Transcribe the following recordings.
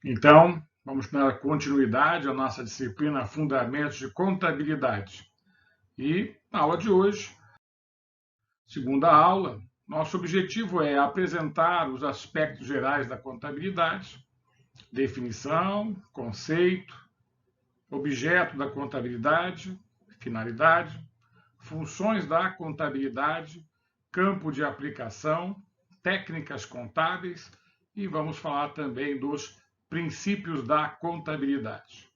Então, vamos dar continuidade à nossa disciplina Fundamentos de Contabilidade. E na aula de hoje, segunda aula, nosso objetivo é apresentar os aspectos gerais da contabilidade, definição, conceito, objeto da contabilidade, finalidade, funções da contabilidade, campo de aplicação, técnicas contábeis e vamos falar também dos princípios da contabilidade.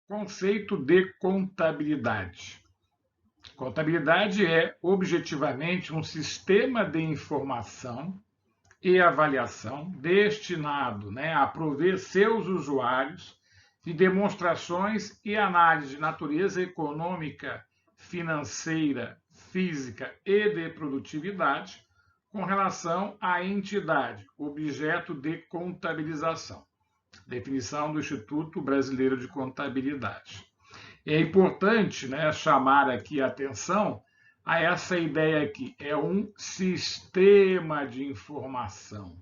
Conceito de contabilidade. Contabilidade é objetivamente um sistema de informação e avaliação destinado, a prover seus usuários de demonstrações e análise de natureza econômica, financeira, física e de produtividade com relação à entidade, objeto de contabilização. Definição do Instituto Brasileiro de Contabilidade. É importante, chamar aqui a atenção a essa ideia aqui. É um sistema de informação,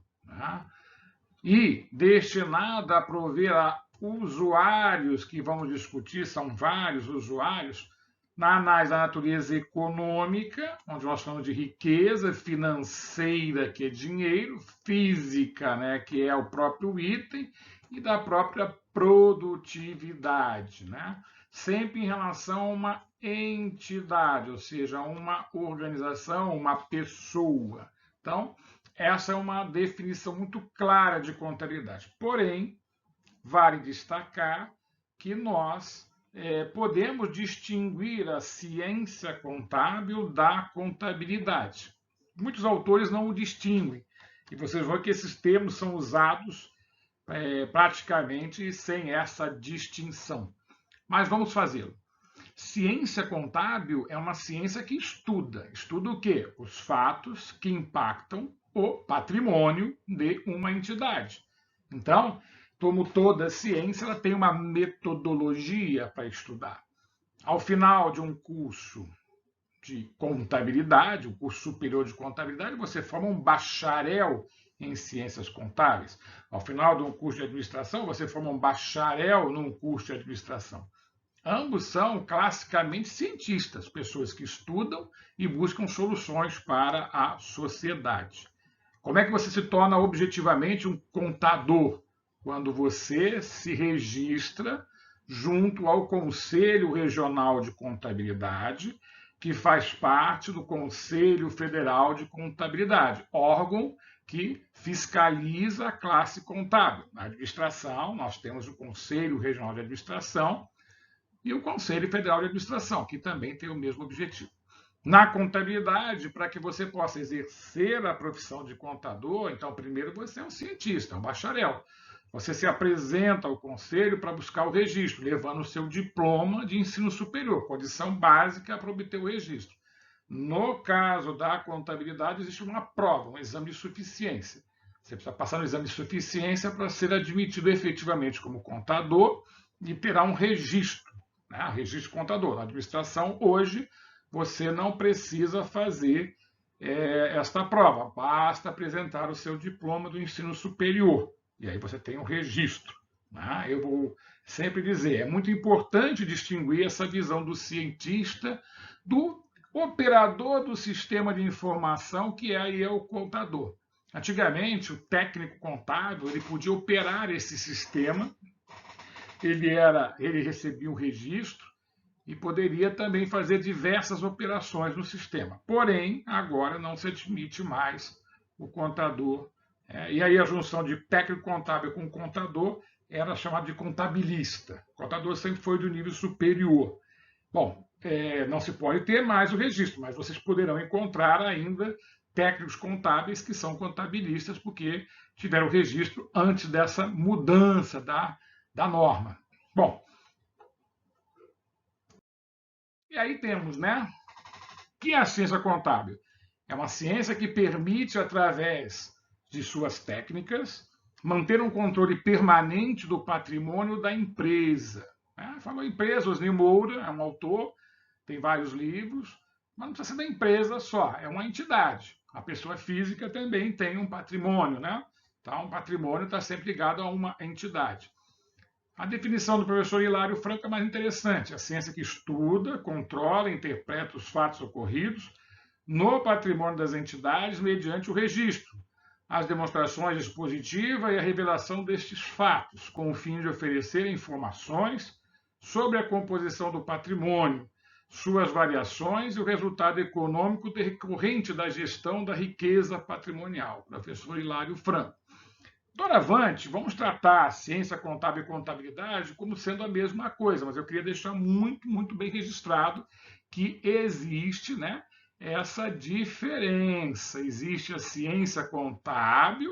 e destinado a prover a usuários, que vamos discutir, são vários usuários, na análise da natureza econômica, onde nós falamos de riqueza, financeira, que é dinheiro, física, que é o próprio item, e da própria produtividade, sempre em relação a uma entidade, ou seja, uma organização, uma pessoa. Então, essa é uma definição muito clara de contabilidade. Porém, vale destacar que nós podemos distinguir a ciência contábil da contabilidade. Muitos autores não o distinguem, e vocês vão ver que esses termos são usados praticamente sem essa distinção. Mas vamos fazê-lo. Ciência contábil é uma ciência que estuda. Estuda o quê? Os fatos que impactam o patrimônio de uma entidade. Então, como toda ciência, ela tem uma metodologia para estudar. Ao final de um curso de contabilidade, o curso superior de contabilidade, você forma um bacharel em ciências contábeis. Ao final de um curso de administração, você forma um bacharel num curso de administração. Ambos são classicamente cientistas, pessoas que estudam e buscam soluções para a sociedade. Como é que você se torna objetivamente um contador? Quando você se registra junto ao Conselho Regional de Contabilidade, que faz parte do Conselho Federal de Contabilidade, órgão que fiscaliza a classe contábil. Na administração, nós temos o Conselho Regional de Administração e o Conselho Federal de Administração, que também tem o mesmo objetivo. Na contabilidade, para que você possa exercer a profissão de contador, então, primeiro você é um cientista, um bacharel. Você se apresenta ao conselho para buscar o registro, levando o seu diploma de ensino superior, condição básica para obter o registro. No caso da contabilidade, existe uma prova, um exame de suficiência. Você precisa passar no exame de suficiência para ser admitido efetivamente como contador e terá um registro, registro contador. Na administração, hoje, você não precisa fazer esta prova, basta apresentar o seu diploma do ensino superior. E aí você tem um registro. Eu vou sempre dizer, é muito importante distinguir essa visão do cientista do operador do sistema de informação, que aí é o contador. Antigamente, o técnico contábil ele podia operar esse sistema, ele recebia um registro e poderia também fazer diversas operações no sistema. Porém, agora não se admite mais o contador. E aí a junção de técnico contábil com contador era chamada de contabilista. O contador sempre foi do nível superior. Bom, não se pode ter mais o registro, mas vocês poderão encontrar ainda técnicos contábeis que são contabilistas, porque tiveram registro antes dessa mudança da norma. Bom, e aí temos, que é a ciência contábil? É uma ciência que permite, através de suas técnicas, manter um controle permanente do patrimônio da empresa. Falou empresa, Osni Moura é um autor, tem vários livros, mas não precisa ser da empresa só, é uma entidade. A pessoa física também tem um patrimônio, Então, o patrimônio está sempre ligado a uma entidade. A definição do professor Hilário Franco é mais interessante. A ciência que estuda, controla e interpreta os fatos ocorridos no patrimônio das entidades mediante o registro, as demonstrações expositivas e a revelação destes fatos, com o fim de oferecer informações sobre a composição do patrimônio, suas variações e o resultado econômico decorrente da gestão da riqueza patrimonial. Professor Hilário Franco. Doravante, vamos tratar a ciência contábil e contabilidade como sendo a mesma coisa, mas eu queria deixar muito bem registrado que existe, né, essa diferença. Existe a ciência contábil,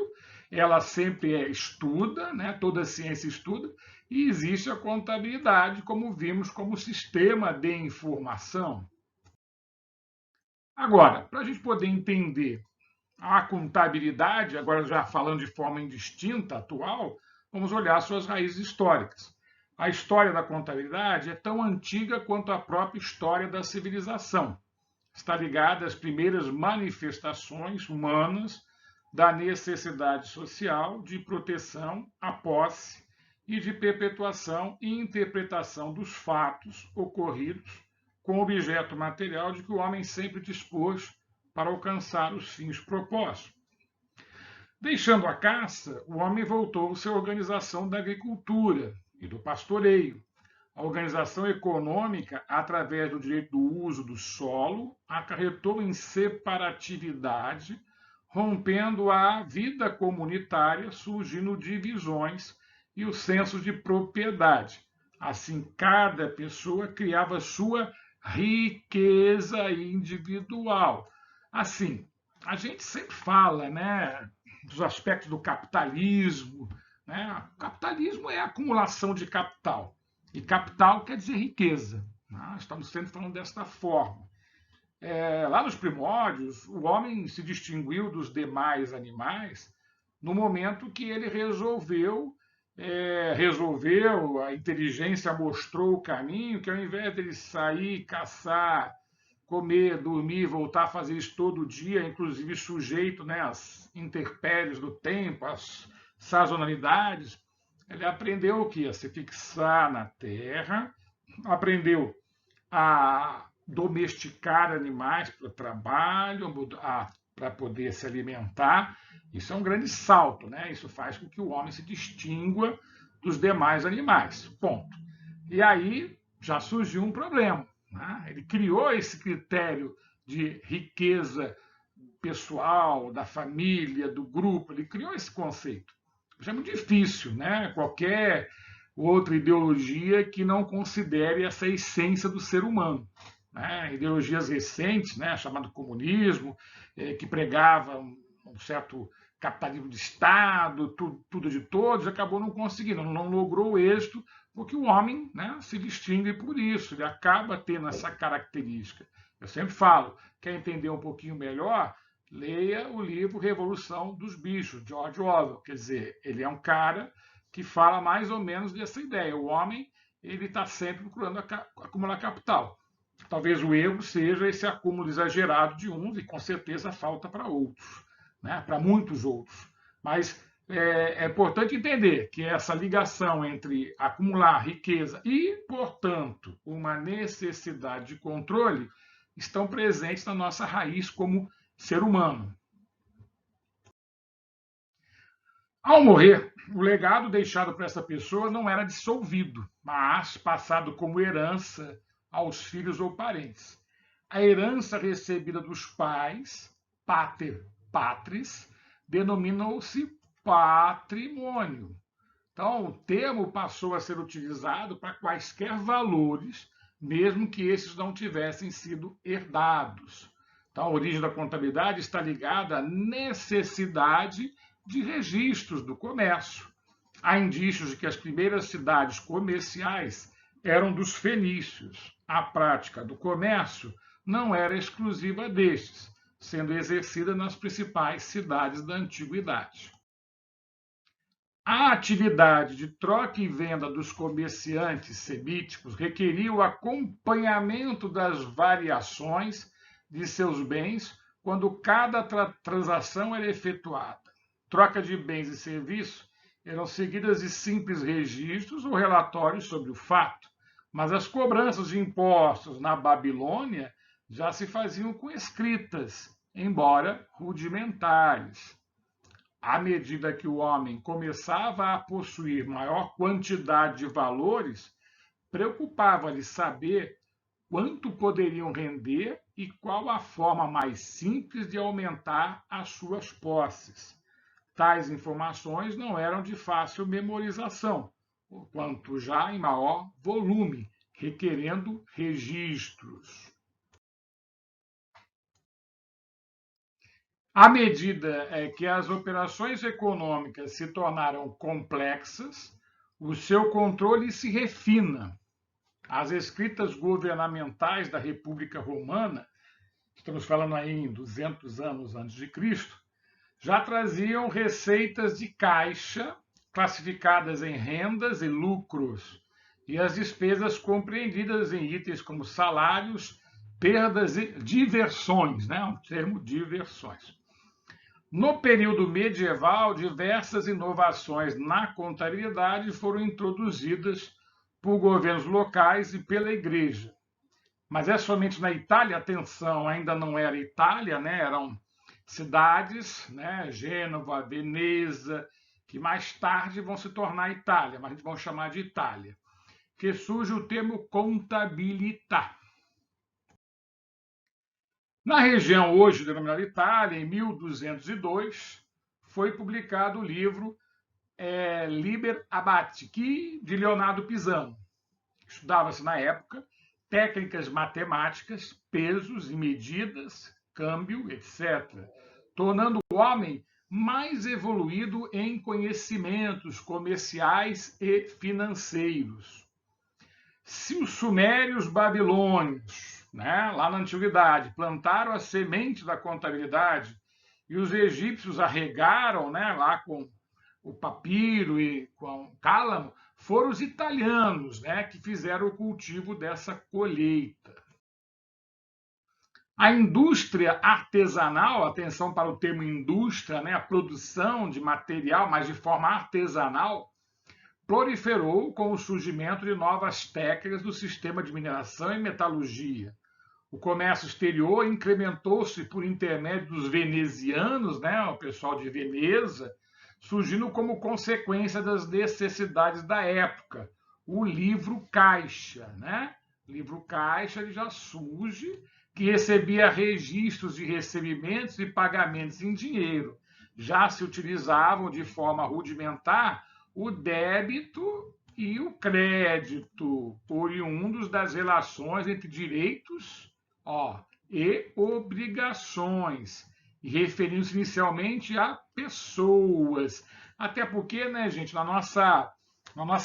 ela sempre estuda, né, toda ciência estuda, e existe a contabilidade, como vimos, como sistema de informação. Agora, para a gente poder entender a contabilidade, agora já falando de forma indistinta, atual, vamos olhar suas raízes históricas. A história da contabilidade é tão antiga quanto a própria história da civilização. Está ligada às primeiras manifestações humanas da necessidade social de proteção à posse e de perpetuação e interpretação dos fatos ocorridos com objeto material de que o homem sempre dispôs para alcançar os fins propostos. Deixando a caça, o homem voltou-se à organização da agricultura e do pastoreio. A organização econômica, através do direito do uso do solo, acarretou em separatividade, rompendo a vida comunitária, surgindo divisões e o senso de propriedade. Assim, cada pessoa criava sua riqueza individual. Assim, a gente sempre fala, né, dos aspectos do capitalismo, né? O capitalismo é a acumulação de capital. E capital quer dizer riqueza. Nós estamos sempre falando desta forma. Lá nos primórdios, o homem se distinguiu dos demais animais no momento que ele resolveu, a inteligência mostrou o caminho, que ao invés dele sair, caçar, comer, dormir, voltar a fazer isso todo dia, inclusive sujeito, né, às intempéries do tempo, às sazonalidades, ele aprendeu o quê? A se fixar na terra, aprendeu a domesticar animais para o trabalho, para poder se alimentar. Isso é um grande salto, né? Isso faz com que o homem se distingua dos demais animais. Ponto. E aí já surgiu um problema. Né? Ele criou esse critério de riqueza pessoal, da família, do grupo, ele criou esse conceito. Isso é muito difícil, né? Qualquer outra ideologia que não considere essa essência do ser humano. Né? Ideologias recentes, né, chamado comunismo, que pregava um certo capitalismo de Estado, tudo de todos, acabou não conseguindo, não logrou êxito, porque o homem, né, se distingue por isso, ele acaba tendo essa característica. Eu sempre falo, quer entender um pouquinho melhor, leia o livro Revolução dos Bichos, George Orwell. Quer dizer, ele é um cara que fala mais ou menos dessa ideia. O homem ele está sempre procurando acumular capital. Talvez o erro seja esse acúmulo exagerado de uns e com certeza falta para outros, né? Para muitos outros. Mas é importante entender que essa ligação entre acumular riqueza e, portanto, uma necessidade de controle estão presentes na nossa raiz como ser humano. Ao morrer, o legado deixado para essa pessoa não era dissolvido, mas passado como herança aos filhos ou parentes. A herança recebida dos pais, pater patris, denominou-se patrimônio. Então, o termo passou a ser utilizado para quaisquer valores, mesmo que esses não tivessem sido herdados. Então, a origem da contabilidade está ligada à necessidade de registros do comércio. Há indícios de que as primeiras cidades comerciais eram dos fenícios. A prática do comércio não era exclusiva destes, sendo exercida nas principais cidades da antiguidade. A atividade de troca e venda dos comerciantes semíticos requeria o acompanhamento das variações de seus bens quando cada transação era efetuada. troca de bens e serviços eram seguidas de simples registros ou relatórios sobre o fato, mas as cobranças de impostos na Babilônia já se faziam com escritas, embora rudimentares. À medida que o homem começava a possuir maior quantidade de valores, preocupava-lhe saber quanto poderiam render e qual a forma mais simples de aumentar as suas posses. Tais informações não eram de fácil memorização, quanto já em maior volume, requerendo registros. À medida que as operações econômicas se tornaram complexas, o seu controle se refina. As escritas governamentais da República Romana, estamos falando aí em 200 anos antes de Cristo, já traziam receitas de caixa classificadas em rendas e lucros, e as despesas compreendidas em itens como salários, perdas e diversões, né? O termo diversões. No período medieval, diversas inovações na contabilidade foram introduzidas por governos locais e pela Igreja. Mas é somente na Itália, atenção, ainda não era Itália, né? Eram cidades, né? Gênova, Veneza, que mais tarde vão se tornar Itália, mas a gente vai chamar de Itália, que surge o termo contabilità. Na região hoje denominada Itália, em 1202, foi publicado o livro Liber Abaci, de Leonardo Pisano. Estudava-se na época técnicas matemáticas, pesos e medidas, câmbio, etc., tornando o homem mais evoluído em conhecimentos comerciais e financeiros. Se os sumérios babilônios, né, lá na antiguidade, plantaram a semente da contabilidade e os egípcios a regaram, né, lá com o papiro e com o cálamo, foram os italianos, né, que fizeram o cultivo dessa colheita. A indústria artesanal, atenção para o termo indústria, né, a produção de material, mas de forma artesanal, proliferou com o surgimento de novas técnicas do sistema de mineração e metalurgia. O comércio exterior incrementou-se por intermédio dos venezianos, né, o pessoal de Veneza, surgindo como consequência das necessidades da época. O livro caixa, né? O livro caixa ele já surge, que recebia registros de recebimentos e pagamentos em dinheiro. Já se utilizavam de forma rudimentar o débito e o crédito, oriundos das relações entre direitos e obrigações, e referindo-se inicialmente a pessoas. Até porque, né, gente, na nossa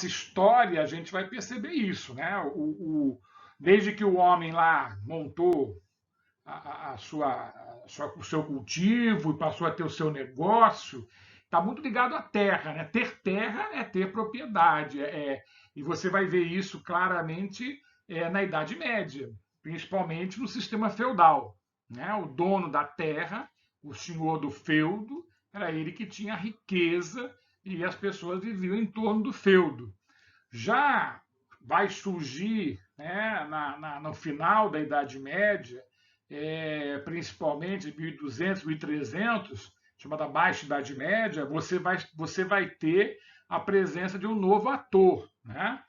história a gente vai perceber isso, né? Desde que o homem lá montou o seu cultivo e passou a ter o seu negócio, está muito ligado à terra, né? Ter terra é ter propriedade, e você vai ver isso claramente na Idade Média, principalmente no sistema feudal, né? O dono da terra, o senhor do feudo, era ele que tinha a riqueza e as pessoas viviam em torno do feudo. Já vai surgir, né, no final da Idade Média, principalmente 1200, 1300, chamada Baixa Idade Média, você vai ter a presença de um novo ator, né?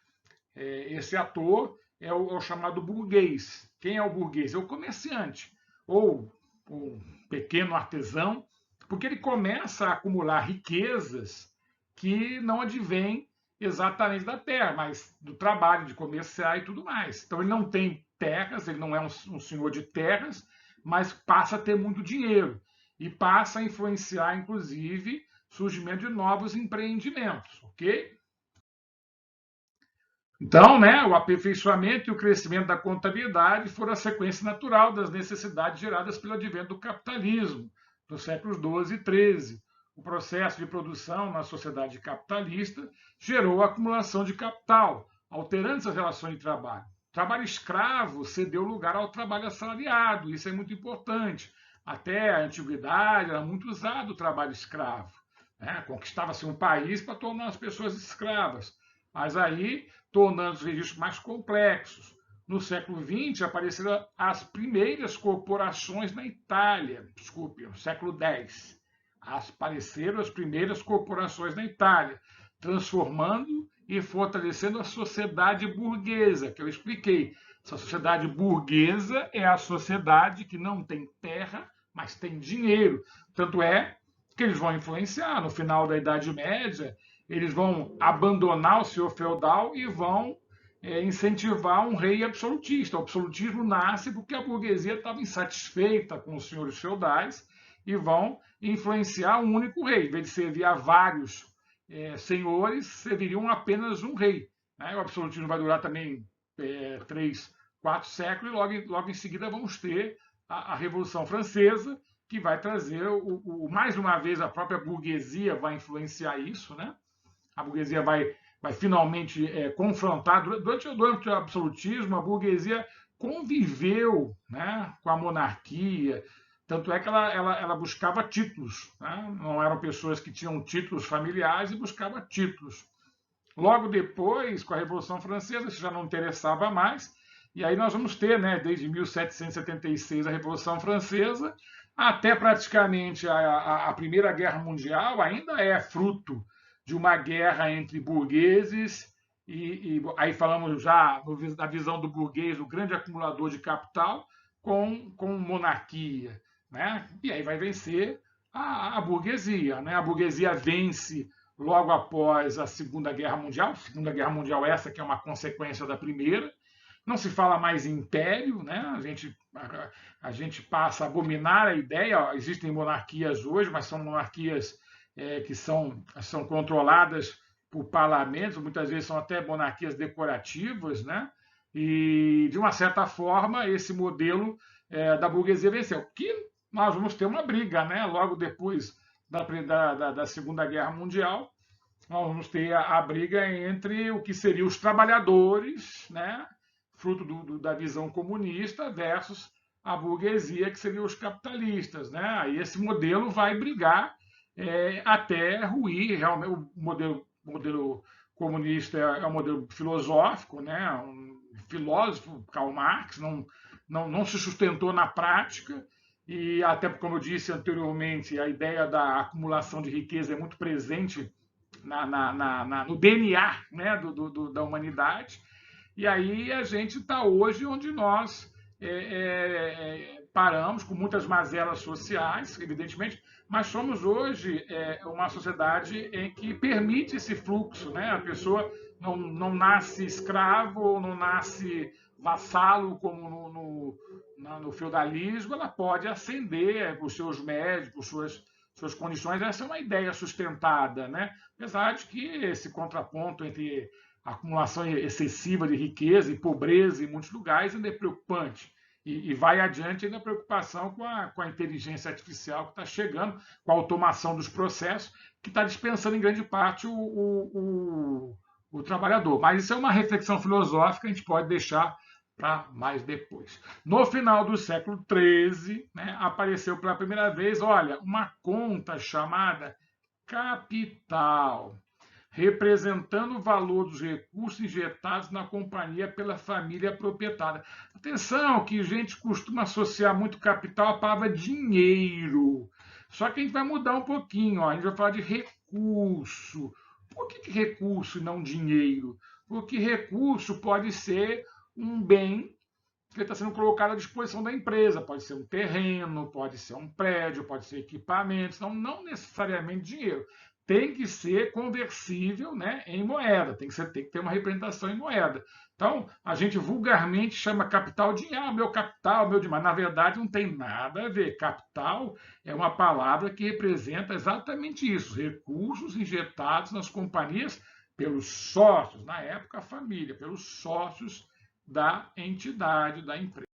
Esse ator é o chamado burguês. Quem é o burguês? É o comerciante, ou o pequeno artesão, porque ele começa a acumular riquezas que não advêm exatamente da terra, mas do trabalho de comerciar e tudo mais. Então ele não tem terras, ele não é um senhor de terras, mas passa a ter muito dinheiro e passa a influenciar, inclusive, o surgimento de novos empreendimentos, ok? Então, né, o aperfeiçoamento e o crescimento da contabilidade foram a sequência natural das necessidades geradas pelo advento do capitalismo, dos séculos XII e XIII. O processo de produção na sociedade capitalista gerou a acumulação de capital, alterando as relações de trabalho. O trabalho escravo cedeu lugar ao trabalho assalariado, isso é muito importante. Até a antiguidade era muito usado o trabalho escravo. né? Conquistava-se um país para tornar as pessoas escravas, mas aí tornando os registros mais complexos. No século XX apareceram as primeiras corporações na Itália, desculpe, no século X. Apareceram as primeiras corporações na Itália, transformando e fortalecendo a sociedade burguesa, que eu expliquei. Essa sociedade burguesa é a sociedade que não tem terra, mas tem dinheiro. Tanto é que eles vão influenciar. No final da Idade Média, eles vão abandonar o senhor feudal e vão incentivar um rei absolutista. O absolutismo nasce porque a burguesia estava insatisfeita com os senhores feudais e vão influenciar um único rei. Em vez de servir a vários senhores, serviriam apenas um rei. Né? O absolutismo vai durar também 3, 4 séculos e logo em seguida vamos ter a Revolução Francesa, que vai trazer, mais uma vez, a própria burguesia vai influenciar isso, né? A burguesia vai finalmente confrontar. Durante o absolutismo, a burguesia conviveu, né, com a monarquia, tanto é que ela buscava títulos, né? Não eram pessoas que tinham títulos familiares e buscava títulos. Logo depois, com a Revolução Francesa, isso já não interessava mais, e aí nós vamos ter, né, desde 1776, a Revolução Francesa, até praticamente a Primeira Guerra Mundial, ainda é fruto de uma guerra entre burgueses, e aí falamos já da visão do burguês, o grande acumulador de capital, com monarquia. Né? E aí vai vencer a burguesia. Né? A burguesia vence logo após a Segunda Guerra Mundial. Segunda Guerra Mundial, essa que é uma consequência da Primeira. Não se fala mais em império, né? A gente passa a abominar a ideia. Ó, existem monarquias hoje, mas são monarquias que são controladas por parlamentos, muitas vezes são até monarquias decorativas, né? E, de uma certa forma, esse modelo da burguesia venceu. Que nós vamos ter uma briga, né? Logo depois da Segunda Guerra Mundial, nós vamos ter a briga entre o que seriam os trabalhadores, né? Fruto da visão comunista, versus a burguesia, que seriam os capitalistas. Né? Aí esse modelo vai brigar até ruir. Realmente, o modelo comunista é um modelo filosófico, né? Um filósofo, Karl Marx, não se sustentou na prática, e até como eu disse anteriormente, a ideia da acumulação de riqueza é muito presente no DNA, né, da humanidade. E aí a gente está hoje onde nós paramos, com muitas mazelas sociais, evidentemente, mas somos hoje uma sociedade em que permite esse fluxo. Né? A pessoa não nasce escravo ou não nasce vassalo, como no feudalismo, ela pode ascender por seus méritos, por suas condições. Essa é uma ideia sustentada, né? Apesar de que esse contraponto entre acumulação excessiva de riqueza e pobreza em muitos lugares ainda é preocupante. E vai adiante ainda a preocupação com a inteligência artificial que está chegando, com a automação dos processos, que está dispensando em grande parte o trabalhador. Mas isso é uma reflexão filosófica, a gente pode deixar para mais depois. No final do século XIII, né, apareceu pela primeira vez, olha, uma conta chamada capital, representando o valor dos recursos injetados na companhia pela família proprietária. Atenção, que a gente costuma associar muito capital à palavra dinheiro. Só que a gente vai mudar um pouquinho, ó. A gente vai falar de recurso. Por que recurso e não dinheiro? Porque recurso pode ser um bem que está sendo colocado à disposição da empresa. Pode ser um terreno, pode ser um prédio, pode ser equipamentos, não necessariamente dinheiro. Tem que ser conversível, né, em moeda, tem que ter uma representação em moeda. Então, a gente vulgarmente chama capital de meu capital, meu demais. Na verdade, não tem nada a ver. Capital é uma palavra que representa exatamente isso: recursos injetados nas companhias pelos sócios, na época a família, pelos sócios da entidade, da empresa.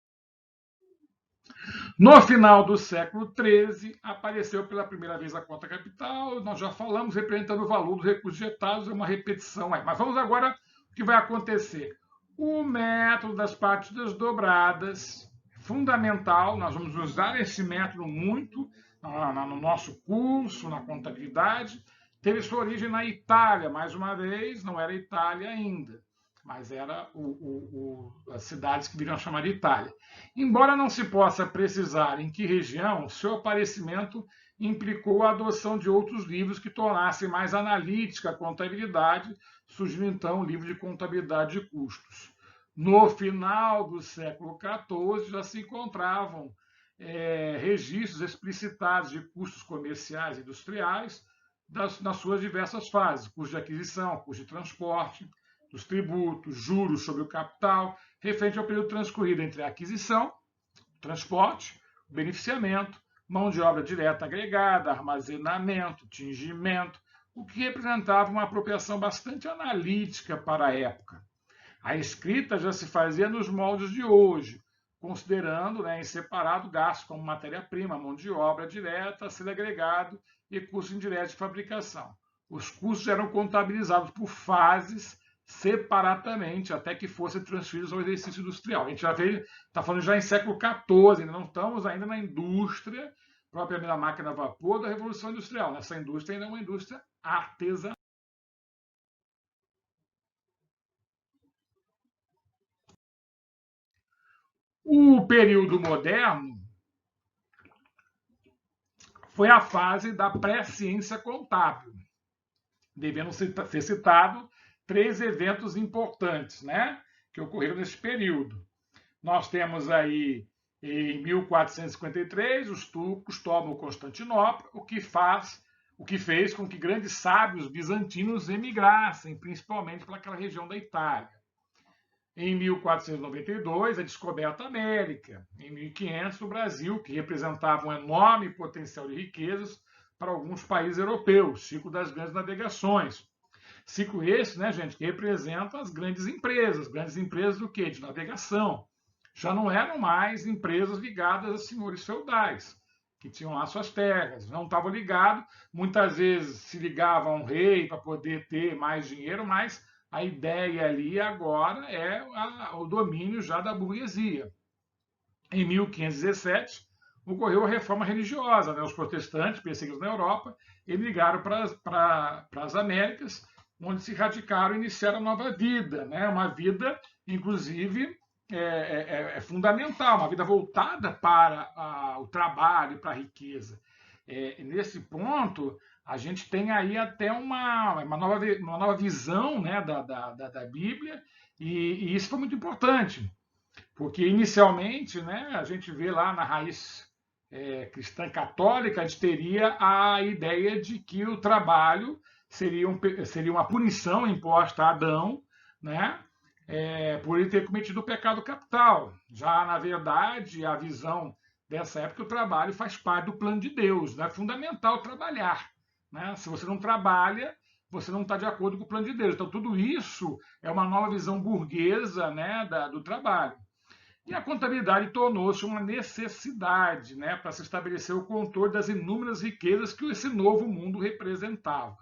No final do século XIII, apareceu pela primeira vez a conta capital, nós já falamos, representando o valor dos recursos injetados, é uma repetição aí. Mas vamos agora o que vai acontecer. O método das partidas dobradas, fundamental, nós vamos usar esse método muito no nosso curso, na contabilidade, teve sua origem na Itália, mais uma vez, não era Itália ainda, mas era as cidades que viriam a chamar de Itália. Embora não se possa precisar em que região, seu aparecimento implicou a adoção de outros livros que tornassem mais analítica a contabilidade, surgindo então o livro de contabilidade de custos. No final do século XIV já se encontravam registros explicitados de custos comerciais e industriais nas suas diversas fases: custo de aquisição, custo de transporte, dos tributos, juros sobre o capital, referente ao período transcorrido entre a aquisição, transporte, beneficiamento, mão de obra direta agregada, armazenamento, tingimento, o que representava uma apropriação bastante analítica para a época. A escrita já se fazia nos moldes de hoje, considerando em separado gastos como matéria-prima, mão de obra direta, auxílio agregado e custo indireto de fabricação. Os custos eram contabilizados por fases separadamente, até que fossem transferidos ao exercício industrial. A gente já está falando já em século XIV, não estamos ainda na indústria, propriamente da máquina a vapor, da Revolução Industrial. Essa indústria ainda é uma indústria artesanal. O período moderno foi a fase da pré-ciência contábil, devendo ser citado 3 eventos importantes, né, que ocorreram nesse período. Nós temos aí, em 1453, os turcos tomam Constantinopla, o que fez com que grandes sábios bizantinos emigrassem, principalmente para aquela região da Itália. Em 1492, a descoberta da América. Em 1500, o Brasil, que representava um enorme potencial de riquezas para alguns países europeus, ciclo das grandes navegações. Ciclo esse, né, gente, que representa as grandes empresas do quê? De navegação. Já não eram mais empresas ligadas a senhores feudais, que tinham lá suas terras, não estavam ligados, muitas vezes se ligavam a um rei para poder ter mais dinheiro, mas a ideia ali agora é o domínio já da burguesia. Em 1517, ocorreu a reforma religiosa, né? Os protestantes, perseguidos na Europa, emigraram para as Américas, onde se radicaram e iniciaram a nova vida, né? Uma vida, inclusive, fundamental, uma vida voltada para o trabalho, para a riqueza. Nesse ponto, a gente tem aí até uma nova visão, né, da Bíblia, e isso foi muito importante, porque inicialmente, né, a gente vê lá na raiz cristã católica, a gente teria a ideia de que o trabalho seria uma punição imposta a Adão, né, por ele ter cometido o pecado capital. Já, na verdade, a visão dessa época, o trabalho faz parte do plano de Deus, né? É fundamental trabalhar, né? Se você não trabalha, você não está de acordo com o plano de Deus. Então, tudo isso é uma nova visão burguesa, né, do trabalho. E a contabilidade tornou-se uma necessidade, né, para se estabelecer o controle das inúmeras riquezas que esse novo mundo representava.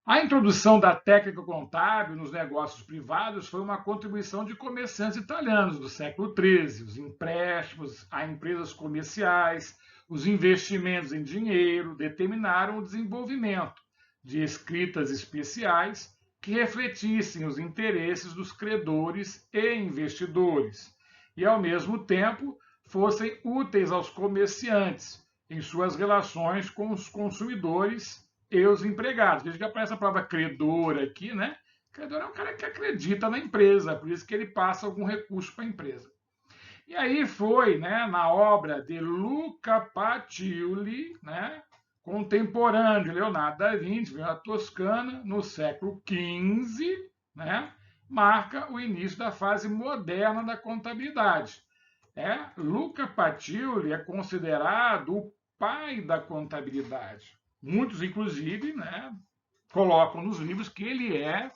A introdução da técnica contábil nos negócios privados foi uma contribuição de comerciantes italianos do século XIII. Os empréstimos a empresas comerciais, os investimentos em dinheiro determinaram o desenvolvimento de escritas especiais que refletissem os interesses dos credores e investidores e, ao mesmo tempo, fossem úteis aos comerciantes em suas relações com os consumidores e os empregados. Veja que aparece a palavra credor aqui, né? Credor é um cara que acredita na empresa, por isso que ele passa algum recurso para a empresa. E aí foi, né, na obra de Luca Pacioli, né, contemporâneo de Leonardo da Vinci, veio na Toscana, no século XV, né, marca o início da fase moderna da contabilidade. Luca Pacioli é considerado o pai da contabilidade. Muitos, inclusive, né, colocam nos livros que ele é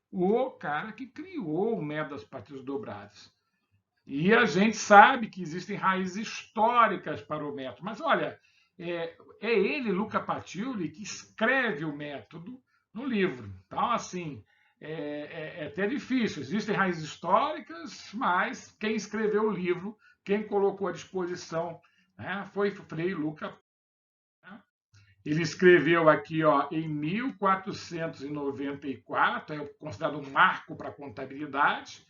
o cara que criou o método das partidas dobradas. E a gente sabe que existem raízes históricas para o método. Mas, olha, ele, Luca Pacioli, que escreve o método no livro. Então, assim, é até difícil. Existem raízes históricas, mas quem escreveu o livro, quem colocou à disposição, né, foi Frei Luca. Ele escreveu aqui, ó, em 1494, é considerado um marco para a contabilidade.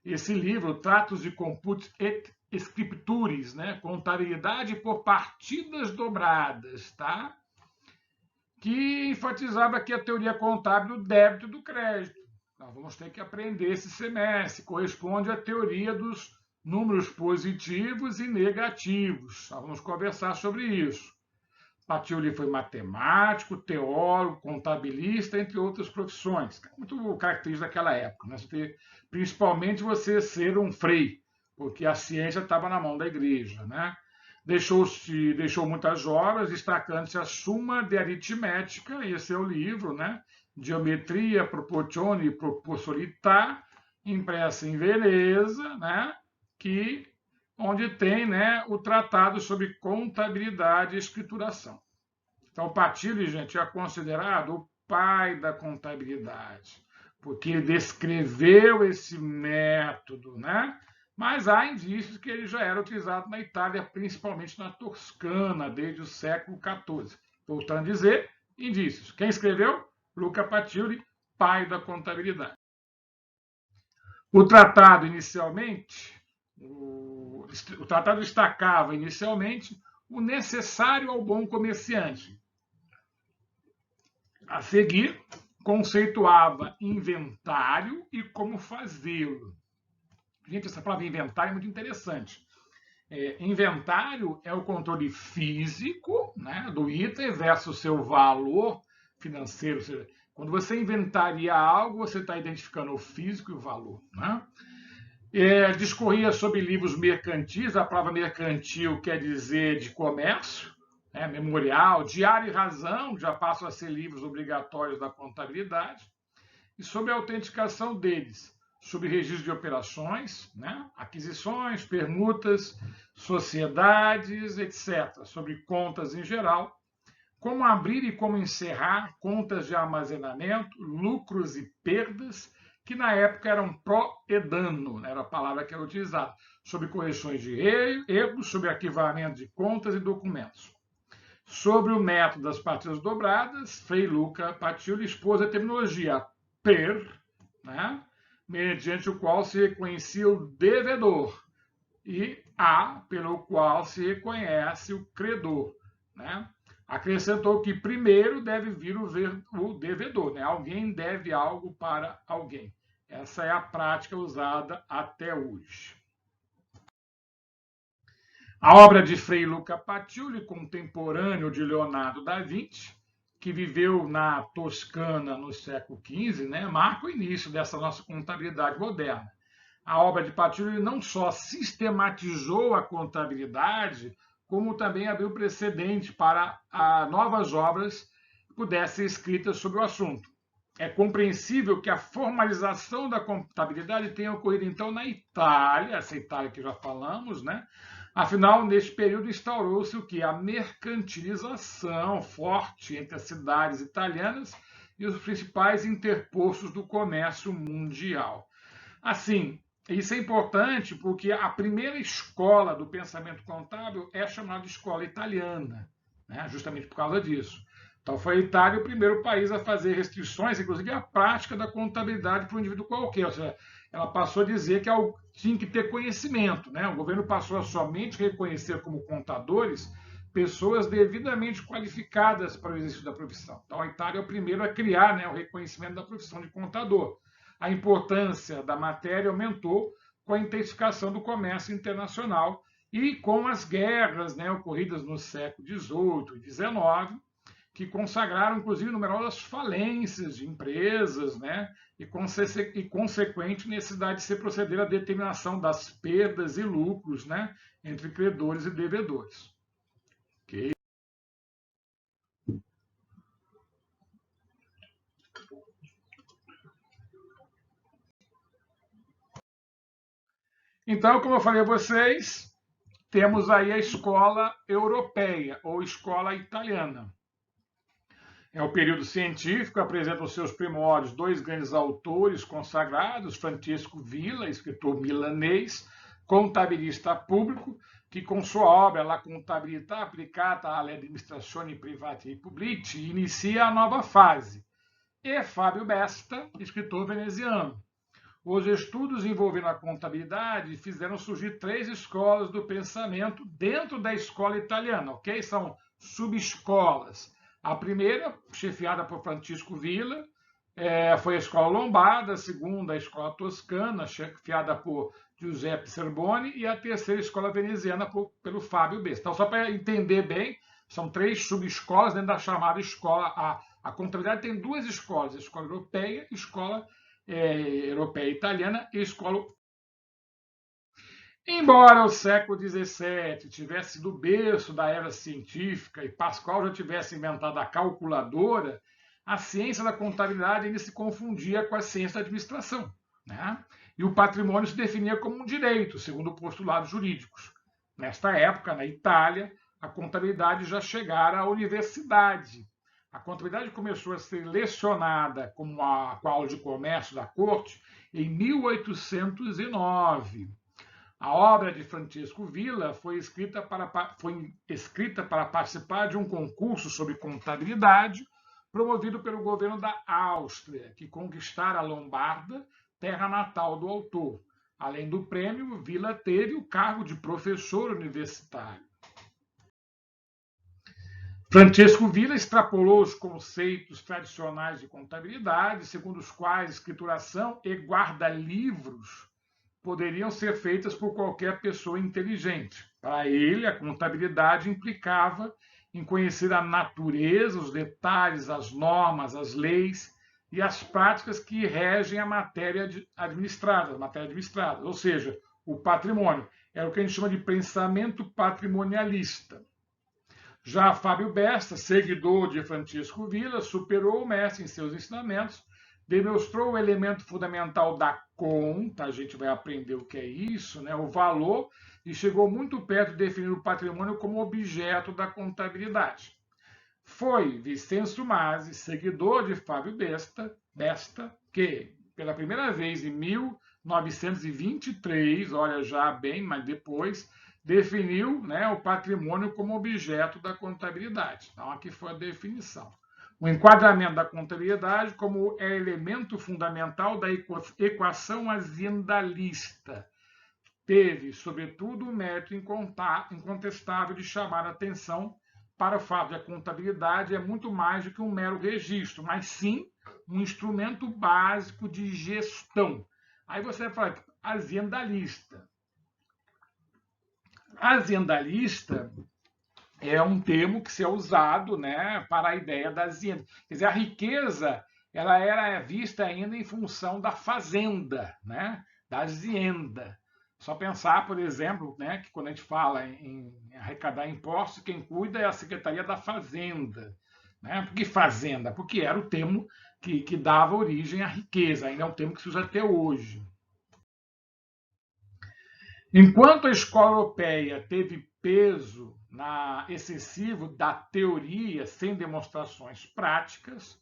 Esse livro, Tratos de Comput et Scriptures, né? Contabilidade por partidas dobradas, tá? Que enfatizava aqui a teoria contábil do débito e do crédito. Nós vamos ter que aprender esse semestre. Corresponde à teoria dos números positivos e negativos. Nós vamos conversar sobre isso. Pacioli foi matemático, teólogo, contabilista, entre outras profissões. Muito característico daquela época, né? Principalmente você ser um frei, porque a ciência estava na mão da igreja, né? Deixou muitas obras, destacando-se a Summa de Aritmética, esse é o livro, né? Geometria, Proporzione e Proporzionalità, impressa em Veneza, né? Onde tem, né, o tratado sobre contabilidade e escrituração. Então, Pacioli, gente, é considerado o pai da contabilidade, porque ele descreveu esse método, né? Mas há indícios que ele já era utilizado na Itália, principalmente na Toscana, desde o século XIV. Voltando a dizer, indícios. Quem escreveu? Luca Pacioli, pai da contabilidade. O tratado, inicialmente, o tratado destacava, inicialmente, o necessário ao bom comerciante. A seguir, conceituava inventário e como fazê-lo. Gente, essa palavra inventário é muito interessante. Inventário é o controle físico, né, do item versus seu valor financeiro. Ou seja, quando você inventaria algo, você está identificando o físico e o valor, né? Discorria sobre livros mercantis. A palavra mercantil quer dizer de comércio, né, memorial, diário e razão, já passam a ser livros obrigatórios da contabilidade, e sobre a autenticação deles, sobre registro de operações, né, aquisições, permutas, sociedades, etc., sobre contas em geral, como abrir e como encerrar contas de armazenamento, lucros e perdas, que na época eram pro-edano, era a palavra que era utilizada, sobre correções de erros, sobre arquivamento de contas e documentos. Sobre o método das partidas dobradas, Frei Luca Pacioli expôs a terminologia per, né, mediante o qual se reconhecia o devedor, e a, pelo qual se reconhece o credor, né? Acrescentou que primeiro deve vir o devedor, né? Alguém deve algo para alguém. Essa é a prática usada até hoje. A obra de Frei Luca Pacioli, contemporâneo de Leonardo da Vinci, que viveu na Toscana no século XV, né, marca o início dessa nossa contabilidade moderna. A obra de Pacioli não só sistematizou a contabilidade, como também abriu precedente para novas obras que pudessem ser escritas sobre o assunto. É compreensível que a formalização da contabilidade tenha ocorrido, então, na Itália, essa Itália que já falamos, né? Afinal, neste período instaurou-se o que? A mercantilização forte entre as cidades italianas e os principais interpostos do comércio mundial. Assim, isso é importante porque a primeira escola do pensamento contábil é chamada de escola italiana, né? Justamente por causa disso. Então, foi a Itália o primeiro país a fazer restrições, inclusive à prática da contabilidade para um indivíduo qualquer. Ou seja, ela passou a dizer que tinha que ter conhecimento, né? O governo passou a somente reconhecer como contadores pessoas devidamente qualificadas para o exercício da profissão. Então, a Itália é o primeiro a criar, né, o reconhecimento da profissão de contador. A importância da matéria aumentou com a intensificação do comércio internacional e com as guerras, né, ocorridas no século XVIII e XIX, que consagraram, inclusive, numerosas falências de empresas, né, e consequente necessidade de se proceder à determinação das perdas e lucros, né, entre credores e devedores. Okay. Então, como eu falei a vocês, temos aí a escola europeia ou escola italiana. É o período científico, apresenta os seus primórdios dois grandes autores consagrados, Francesco Villa, escritor milanês, contabilista público, que com sua obra La Contabilità applicata alle amministrazioni private e pubbliche inicia a nova fase. E Fábio Besta, escritor veneziano. Os estudos envolvendo a contabilidade fizeram surgir 3 escolas do pensamento dentro da escola italiana, ok? São subescolas. A primeira, chefiada por Francisco Villa, foi a escola lombarda, a segunda, a escola toscana, chefiada por Giuseppe Cerboni, e a terceira, a escola veneziana, pelo Fábio Besta. Então, só para entender bem, são 3 subescolas dentro da chamada escola. A contabilidade tem 2 escolas, a escola europeia, escola europeia italiana e escola. Embora o século XVII tivesse sido o berço da era científica e Pascal já tivesse inventado a calculadora, a ciência da contabilidade ainda se confundia com a ciência da administração, né? E o patrimônio se definia como um direito, segundo postulados jurídicos. Nesta época, na Itália, a contabilidade já chegara à universidade. A contabilidade começou a ser lecionada com a aula de comércio da corte em 1809. A obra de Francisco Villa foi escrita para participar de um concurso sobre contabilidade promovido pelo governo da Áustria, que conquistara a Lombarda, terra natal do autor. Além do prêmio, Villa teve o cargo de professor universitário. Francisco Villa extrapolou os conceitos tradicionais de contabilidade, segundo os quais escrituração e guarda-livros poderiam ser feitas por qualquer pessoa inteligente. Para ele, a contabilidade implicava em conhecer a natureza, os detalhes, as normas, as leis e as práticas que regem a matéria administrada, ou seja, o patrimônio. É o que a gente chama de pensamento patrimonialista. Já Fábio Besta, seguidor de Francisco Villa, superou o mestre em seus ensinamentos, demonstrou o elemento fundamental da conta, a gente vai aprender o que é isso, né? O valor, e chegou muito perto de definir o patrimônio como objeto da contabilidade. Foi Vincenzo Masi, seguidor de Fábio Besta, que, pela primeira vez em 1923, olha já bem, mas depois, definiu, né, o patrimônio como objeto da contabilidade. Então, aqui foi a definição. O enquadramento da contabilidade como elemento fundamental da equação aziendalista. Teve, sobretudo, o mérito incontestável de chamar a atenção para o fato de a contabilidade é muito mais do que um mero registro, mas sim um instrumento básico de gestão. Aí você vai falar, aziendalista. Aziendalista é um termo que se é usado, né, para a ideia da azienda. Quer dizer, a riqueza ela era vista ainda em função da fazenda, né, da azienda. Só pensar, por exemplo, né, que quando a gente fala em arrecadar impostos, quem cuida é a Secretaria da Fazenda. Né? Por que fazenda? Porque era o termo que dava origem à riqueza, ainda é um termo que se usa até hoje. Enquanto a escola europeia teve peso excessivo da teoria, sem demonstrações práticas,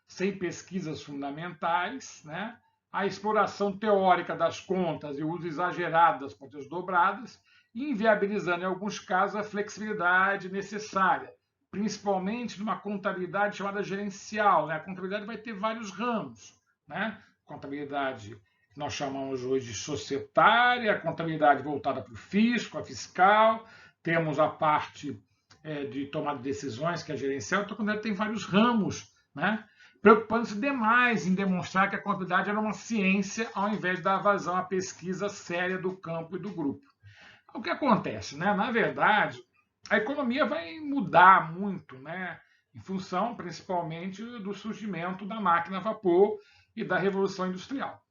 sem pesquisas fundamentais, né? A exploração teórica das contas e o uso exagerado das contas dobradas, inviabilizando, em alguns casos, a flexibilidade necessária, principalmente numa contabilidade chamada gerencial. Né? A contabilidade vai ter vários ramos. Né? Contabilidade que nós chamamos hoje de societária, a contabilidade voltada para o fisco, a fiscal, temos a parte de tomada de decisões, que é a gerencial, então a contabilidade tem vários ramos, né? Preocupando-se demais em demonstrar que a contabilidade era uma ciência, ao invés de dar vazão à pesquisa séria do campo e do grupo. O que acontece? Né? Na verdade, a economia vai mudar muito, né? Em função, principalmente, do surgimento da máquina a vapor e da Revolução Industrial.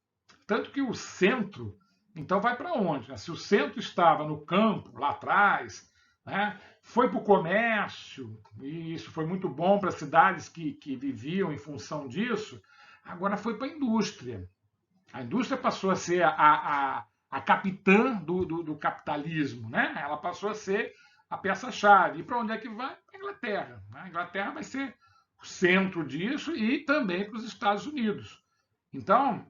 Tanto que o centro, então, vai para onde? Se o centro estava no campo, lá atrás, né? Foi para o comércio, e isso foi muito bom para as cidades que viviam em função disso, agora foi para a indústria. A indústria passou a ser a capitã do capitalismo, né? Ela passou a ser a peça-chave. E para onde é que vai? Para a Inglaterra. A Inglaterra vai ser o centro disso e também para os Estados Unidos. Então,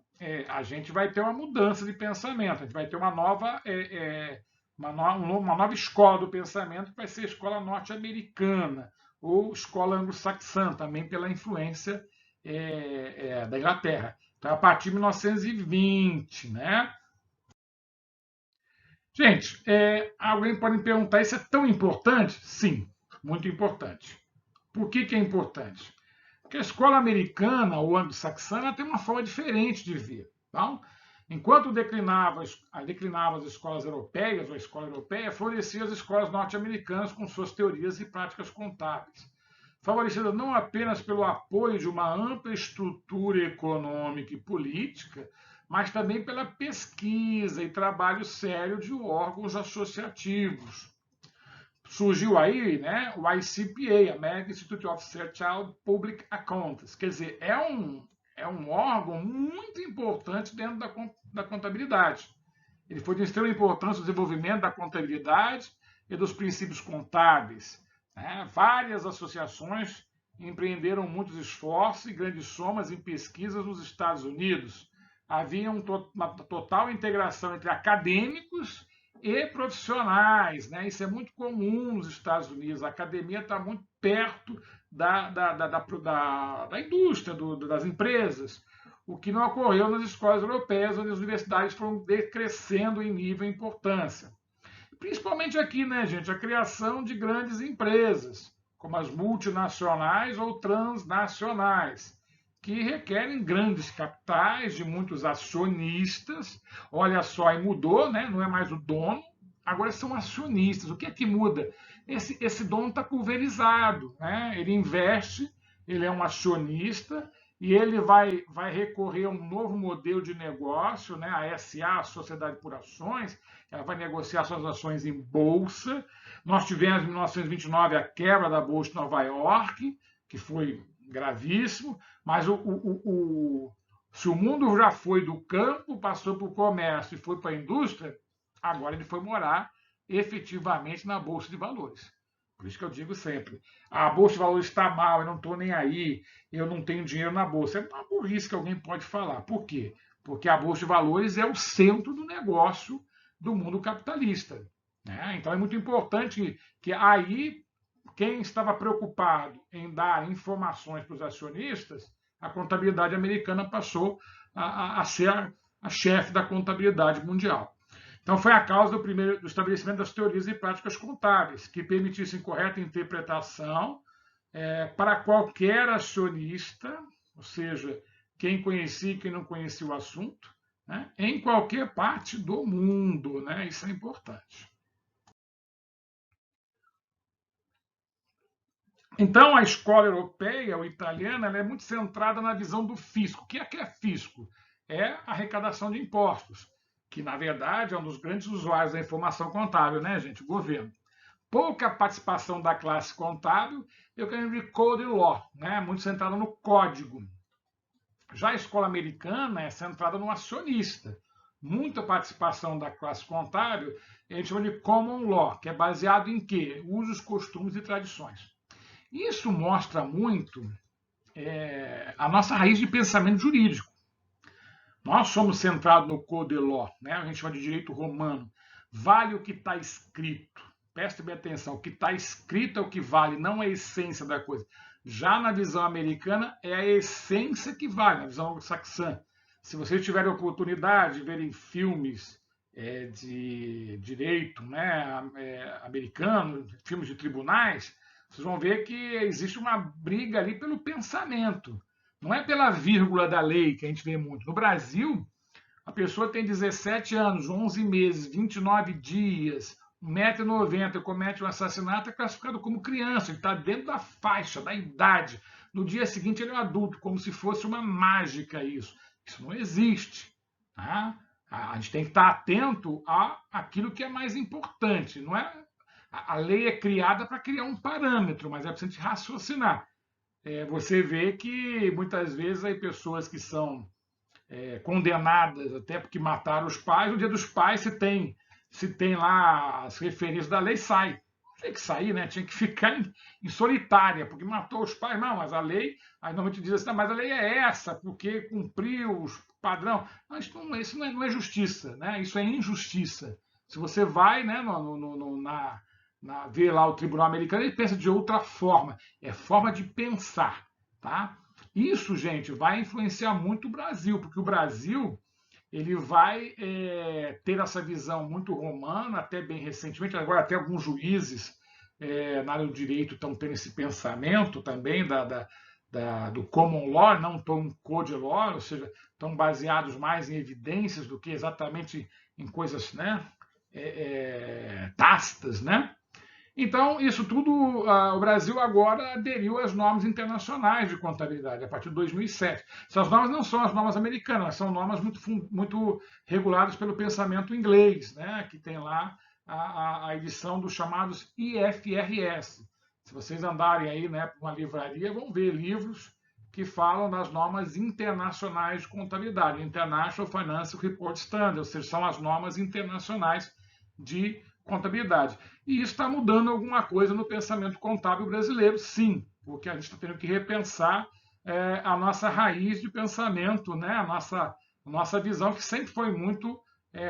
a gente vai ter uma mudança de pensamento, a gente vai ter uma nova uma nova escola do pensamento, que vai ser a escola norte-americana, ou escola anglo-saxã, também pela influência da Inglaterra. Então, a partir de 1920, né? Gente, alguém pode me perguntar, isso é tão importante? Sim, muito importante. Por que é importante? Porque a escola americana ou anglo-saxã tem uma forma diferente de ver. Tá? Enquanto declinava as escolas europeias, ou a escola europeia, floresciam as escolas norte-americanas com suas teorias e práticas contábeis, favorecidas não apenas pelo apoio de uma ampla estrutura econômica e política, mas também pela pesquisa e trabalho sério de órgãos associativos. Surgiu aí, né, o ICPA, American Institute of Child Public Accounts, quer dizer, é um órgão muito importante dentro da contabilidade. Ele foi de extrema importância no desenvolvimento da contabilidade e dos princípios contábeis. Né? Várias associações empreenderam muitos esforços e grandes somas em pesquisas nos Estados Unidos. Havia uma total integração entre acadêmicos e profissionais. Né? Isso é muito comum nos Estados Unidos. A academia está muito perto da indústria, das empresas, o que não ocorreu nas escolas europeias, onde as universidades foram decrescendo em nível e importância. Principalmente aqui, né, gente, a criação de grandes empresas, como as multinacionais ou transnacionais, que requerem grandes capitais de muitos acionistas. Olha só, aí mudou, né? Não é mais o dono, agora são acionistas. O que é que muda? Esse dono está pulverizado, né? Ele investe, ele é um acionista e ele vai recorrer a um novo modelo de negócio, né? A SA, a Sociedade por Ações, ela vai negociar suas ações em bolsa. Nós tivemos em 1929 a quebra da Bolsa de Nova York, que foi gravíssimo, mas se o mundo já foi do campo, passou para o comércio e foi para a indústria, agora ele foi morar efetivamente na Bolsa de Valores. Por isso que eu digo sempre, a Bolsa de Valores está mal, eu não estou nem aí, eu não tenho dinheiro na Bolsa. É uma burrice que alguém pode falar. Por quê? Porque a Bolsa de Valores é o centro do negócio do mundo capitalista. Né? Então é muito importante que aí quem estava preocupado em dar informações para os acionistas, a contabilidade americana passou a ser a chefe da contabilidade mundial. Então, foi a causa do estabelecimento das teorias e práticas contábeis, que permitissem correta interpretação para qualquer acionista, ou seja, quem conhecia e quem não conhecia o assunto, né, em qualquer parte do mundo. Né, isso é importante. Então, a escola europeia ou italiana ela é muito centrada na visão do fisco. O que é fisco? É a arrecadação de impostos, que, na verdade, é um dos grandes usuários da informação contábil, né, gente? O governo. Pouca participação da classe contábil, eu quero de code law, né? Muito centrada no código. Já a escola americana é centrada no acionista. Muita participação da classe contábil, a gente chama de common law, que é baseado em quê? Usos, costumes e tradições. Isso mostra muito a nossa raiz de pensamento jurídico. Nós somos centrados no code law, né? A gente chama de direito romano. Vale o que está escrito. Preste bem atenção, o que está escrito é o que vale, não a essência da coisa. Já na visão americana, é a essência que vale, na visão anglo-saxã. Se vocês tiverem a oportunidade de verem filmes de direito, né, americano, filmes de tribunais, vocês vão ver que existe uma briga ali pelo pensamento. Não é pela vírgula da lei que a gente vê muito. No Brasil, a pessoa tem 17 anos, 11 meses, 29 dias, 1,90 m, comete um assassinato, é classificado como criança. Ele está dentro da faixa, da idade. No dia seguinte, ele é um adulto, como se fosse uma mágica isso. Isso não existe. Tá? A gente tem que estar atento àquilo que é mais importante. Não é? A lei é criada para criar um parâmetro, mas é preciso raciocinar. Você vê que muitas vezes aí pessoas que são condenadas até porque mataram os pais, no dia dos pais se tem lá as referências da lei, sai. Tinha que sair, né? Tinha que ficar em solitária, porque matou os pais. Não, mas a lei, aí normalmente diz assim, mas a lei é essa, porque cumpriu os padrão. Mas isso não é justiça, né? Isso é injustiça. Se você vai, né, ver lá o tribunal americano, ele pensa de outra forma. É forma de pensar, tá? Isso, gente, vai influenciar muito o Brasil, porque o Brasil ele vai ter essa visão muito romana, até bem recentemente, agora até alguns juízes na área do direito estão tendo esse pensamento também do common law, não tão code law, ou seja, estão baseados mais em evidências do que exatamente em coisas, né, tácitas, né? Então, isso tudo, o Brasil agora aderiu às normas internacionais de contabilidade, a partir de 2007. Essas normas não são as normas americanas, são normas muito reguladas pelo pensamento inglês, né, que tem lá a edição dos chamados IFRS. Se vocês andarem aí, né, por uma livraria, vão ver livros que falam das normas internacionais de contabilidade, International Financial Report Standard, ou seja, são as normas internacionais de contabilidade. E isso está mudando alguma coisa no pensamento contábil brasileiro, sim, porque a gente está tendo que repensar a nossa raiz de pensamento, né? a nossa visão, que sempre foi muito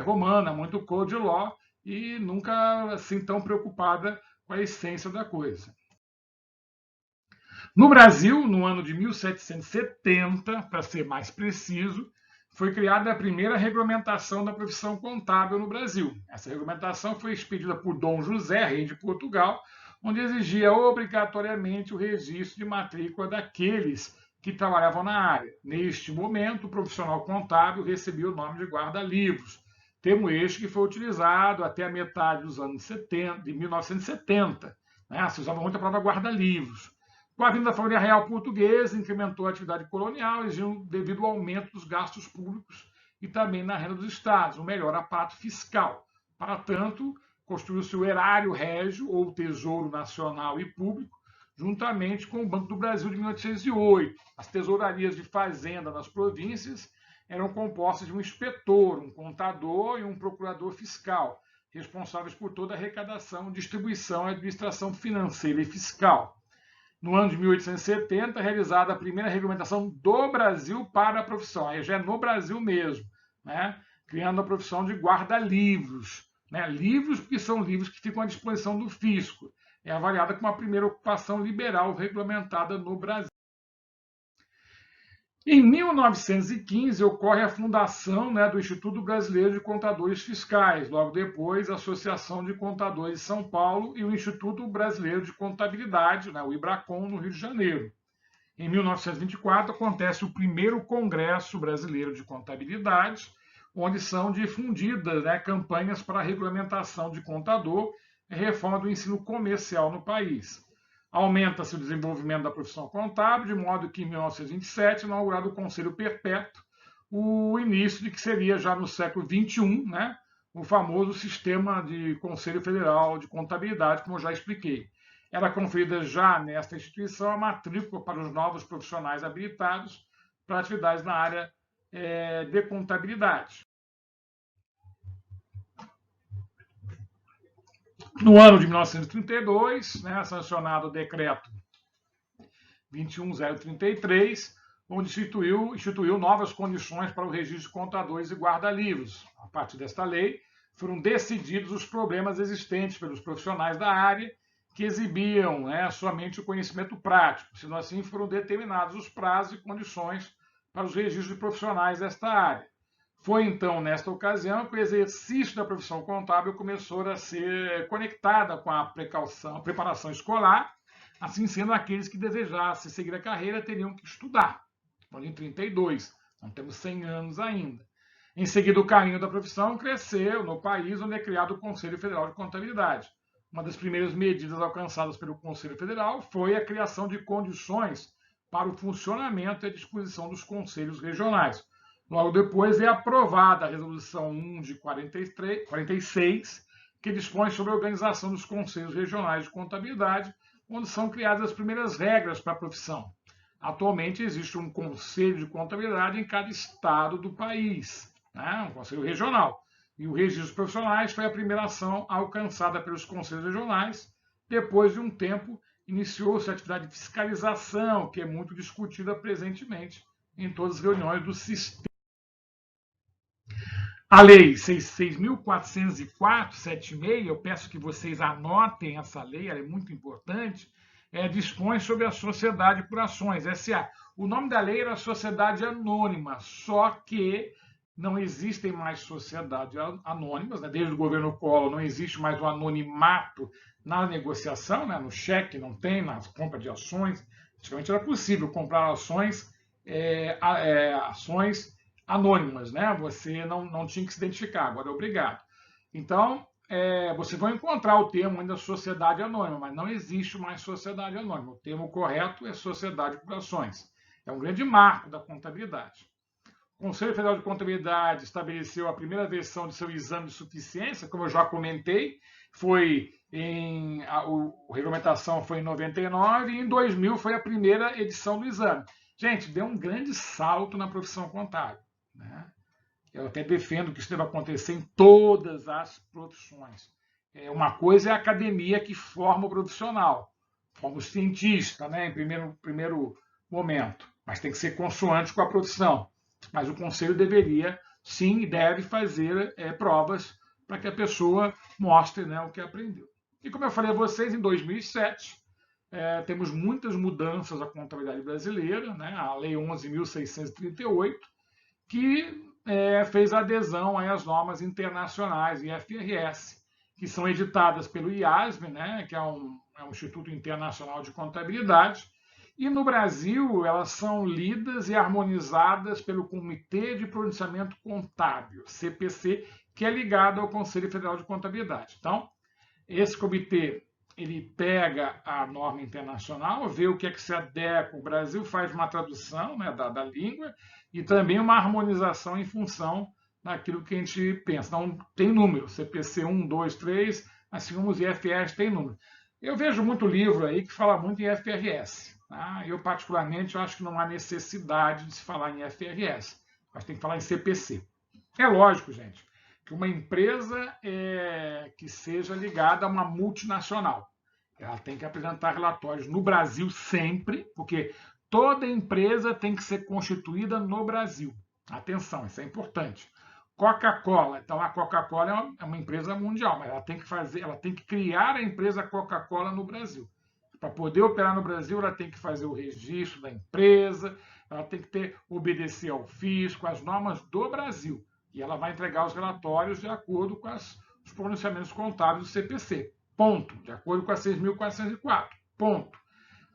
romana, muito code law, e nunca assim tão preocupada com a essência da coisa. No Brasil, no ano de 1770, para ser mais preciso, foi criada a primeira regulamentação da profissão contábil no Brasil. Essa regulamentação foi expedida por Dom José, rei de Portugal, onde exigia obrigatoriamente o registro de matrícula daqueles que trabalhavam na área. Neste momento, o profissional contábil recebia o nome de guarda-livros, termo este que foi utilizado até a metade dos anos 70, de 1970. Né? Se usava muito a palavra guarda-livros. Com a vinda da família real portuguesa, incrementou a atividade colonial devido ao aumento dos gastos públicos e também na renda dos estados, um melhor aparato fiscal. Para tanto, construiu-se o erário régio, ou Tesouro Nacional e Público, juntamente com o Banco do Brasil de 1808. As tesourarias de fazenda nas províncias eram compostas de um inspetor, um contador e um procurador fiscal, responsáveis por toda a arrecadação, distribuição e administração financeira e fiscal. No ano de 1870, realizada a primeira regulamentação do Brasil para a profissão, aí já é no Brasil mesmo, né? Criando a profissão de guarda-livros. Né? Livros, porque são livros que ficam à disposição do fisco. É avaliada como a primeira ocupação liberal regulamentada no Brasil. Em 1915, ocorre a fundação, né, do Instituto Brasileiro de Contadores Fiscais. Logo depois, a Associação de Contadores de São Paulo e o Instituto Brasileiro de Contabilidade, né, o IBRACON, no Rio de Janeiro. Em 1924, acontece o primeiro Congresso Brasileiro de Contabilidade, onde são difundidas, né, campanhas para a regulamentação de contador e reforma do ensino comercial no país. Aumenta-se o desenvolvimento da profissão contábil, de modo que em 1927 é inaugurado o Conselho Perpétuo, o início de que seria já no século XXI, né, o famoso sistema de Conselho Federal de Contabilidade, como eu já expliquei. Era conferida já nesta instituição a matrícula para os novos profissionais habilitados para atividades na área de contabilidade. No ano de 1932, né, sancionado o decreto 21033, onde instituiu novas condições para o registro de contadores e guarda-livros. A partir desta lei, foram decididos os problemas existentes pelos profissionais da área, que exibiam, né, somente o conhecimento prático. Sendo assim, foram determinados os prazos e condições para os registros de profissionais desta área. Foi então, nesta ocasião, que o exercício da profissão contábil começou a ser conectada com a preparação escolar, assim sendo aqueles que desejassem seguir a carreira teriam que estudar. Estamos em 32, não temos 100 anos ainda. Em seguida, o caminho da profissão cresceu no país, onde é criado o Conselho Federal de Contabilidade. Uma das primeiras medidas alcançadas pelo Conselho Federal foi a criação de condições para o funcionamento e a disposição dos conselhos regionais. Logo depois é aprovada a Resolução 1 de 46, que dispõe sobre a organização dos conselhos regionais de contabilidade, onde são criadas as primeiras regras para a profissão. Atualmente existe um conselho de contabilidade em cada estado do país, né? Um conselho regional. E o registro dos profissionais foi a primeira ação alcançada pelos conselhos regionais. Depois de um tempo, iniciou-se a atividade de fiscalização, que é muito discutida presentemente em todas as reuniões do sistema. A Lei 6.404/76, eu peço que vocês anotem essa lei, ela é muito importante, dispõe sobre a Sociedade por Ações, SA. O nome da lei era Sociedade Anônima, só que não existem mais sociedades anônimas, né? Desde o governo Collor não existe mais o anonimato na negociação, né? No cheque não tem, na compra de ações. Antigamente era possível comprar ações, ações anônimas, né? Você não tinha que se identificar, agora é obrigado. Então, vocês vão encontrar o termo ainda sociedade anônima, mas não existe mais sociedade anônima. O termo correto é sociedade por ações. É um grande marco da contabilidade. O Conselho Federal de Contabilidade estabeleceu a primeira versão de seu exame de suficiência, como eu já comentei, a regulamentação foi em 99 e em 2000 foi a primeira edição do exame. Gente, deu um grande salto na profissão contábil, né? Eu até defendo que isso deva acontecer em todas as profissões. Uma coisa é a academia que forma o profissional, forma o cientista, né, em primeiro momento, mas tem que ser consoante com a profissão. Mas o conselho deveria, sim, e deve fazer provas para que a pessoa mostre, né, o que aprendeu. E como eu falei a vocês, em 2007, temos muitas mudanças na contabilidade brasileira, né, a Lei 11.638, que fez adesão aí às normas internacionais, IFRS, que são editadas pelo IASB, né, que é um Instituto Internacional de Contabilidade, e no Brasil elas são lidas e harmonizadas pelo Comitê de Pronunciamento Contábil, CPC, que é ligado ao Conselho Federal de Contabilidade. Então, esse comitê ele pega a norma internacional, vê o que é que se adequa. O Brasil faz uma tradução, né, da língua e também uma harmonização em função daquilo que a gente pensa. Então, tem número, CPC 1, 2, 3, assim como os IFRS tem número. Eu vejo muito livro aí que fala muito em IFRS. Tá? Eu, particularmente, acho que não há necessidade de se falar em IFRS, mas tem que falar em CPC. É lógico, gente, que uma empresa que seja ligada a uma multinacional, ela tem que apresentar relatórios no Brasil sempre, porque toda empresa tem que ser constituída no Brasil. Atenção, isso é importante. Coca-Cola, então a Coca-Cola é uma empresa mundial, mas ela tem que criar a empresa Coca-Cola no Brasil. Para poder operar no Brasil, ela tem que fazer o registro da empresa, ela tem que obedecer ao fisco, às normas do Brasil. E ela vai entregar os relatórios de acordo com os pronunciamentos contábeis do CPC. Ponto. De acordo com a 6.404. Ponto.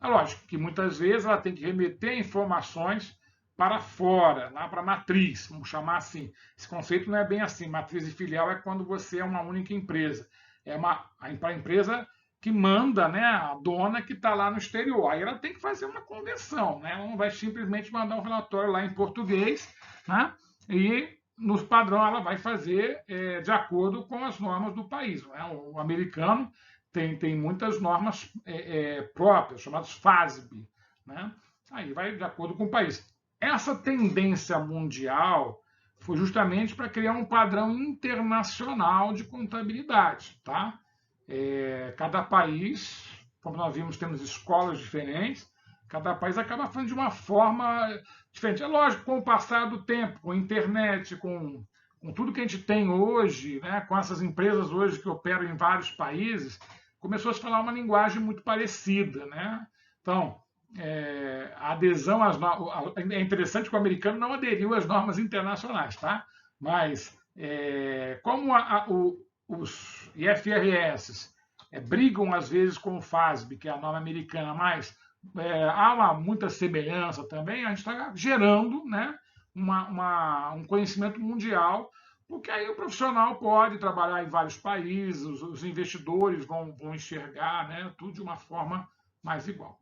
É lógico que muitas vezes ela tem que remeter informações para fora, lá para a matriz, vamos chamar assim. Esse conceito não é bem assim. Matriz e filial é quando você é uma única empresa. É a empresa que manda, né, a dona que está lá no exterior. Aí ela tem que fazer uma conversão, né? Ela não vai simplesmente mandar um relatório lá em português, né? E nos padrão ela vai fazer de acordo com as normas do país. Né? O americano tem muitas normas próprias, chamadas FASB. Né? Aí vai de acordo com o país. Essa tendência mundial foi justamente para criar um padrão internacional de contabilidade. Tá? Cada país, como nós vimos, temos escolas diferentes, cada país acaba fazendo de uma forma diferente. É lógico, com o passar do tempo, com a internet, com tudo que a gente tem hoje, né, com essas empresas hoje que operam em vários países, começou a se falar uma linguagem muito parecida. Né? Então, a adesão às normas. É interessante que o americano não aderiu às normas internacionais, tá? Mas, como os IFRS brigam às vezes com o FASB, que é a norma americana, mas há muita semelhança também, a gente está gerando, né, um conhecimento mundial, porque aí o profissional pode trabalhar em vários países, os investidores vão enxergar, né, tudo de uma forma mais igual.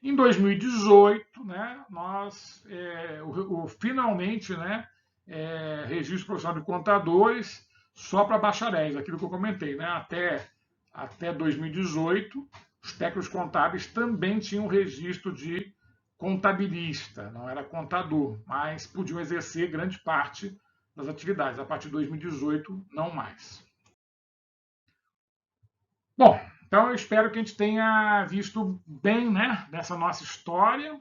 Em 2018, né, nós finalmente, né, registro profissional de contadores só para bacharéis, aquilo que eu comentei, né, até 2018, os técnicos contábeis também tinham registro de contabilista, não era contador, mas podiam exercer grande parte das atividades. A partir de 2018, não mais. Bom, então eu espero que a gente tenha visto bem, né, dessa nossa história.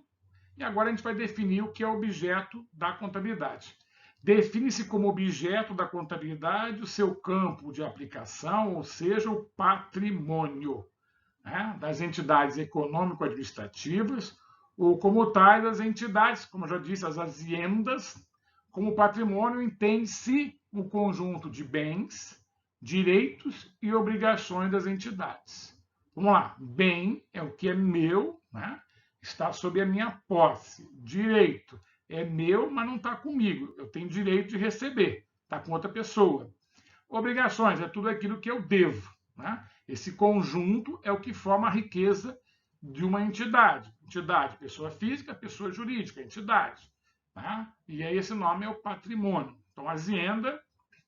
E agora a gente vai definir o que é objeto da contabilidade. Define-se como objeto da contabilidade o seu campo de aplicação, ou seja, o patrimônio, né, das entidades econômico-administrativas, ou como tais, as entidades, como eu já disse, as haciendas. Como patrimônio, entende-se o conjunto de bens, direitos e obrigações das entidades. Vamos lá, bem é o que é meu, né? Está sob a minha posse. Direito é meu, mas não está comigo. Eu tenho direito de receber, está com outra pessoa. Obrigações é tudo aquilo que eu devo, né? Esse conjunto é o que forma a riqueza de uma entidade. Entidade, pessoa física, pessoa jurídica, entidade. Tá? E aí esse nome é o patrimônio. Então, a hacienda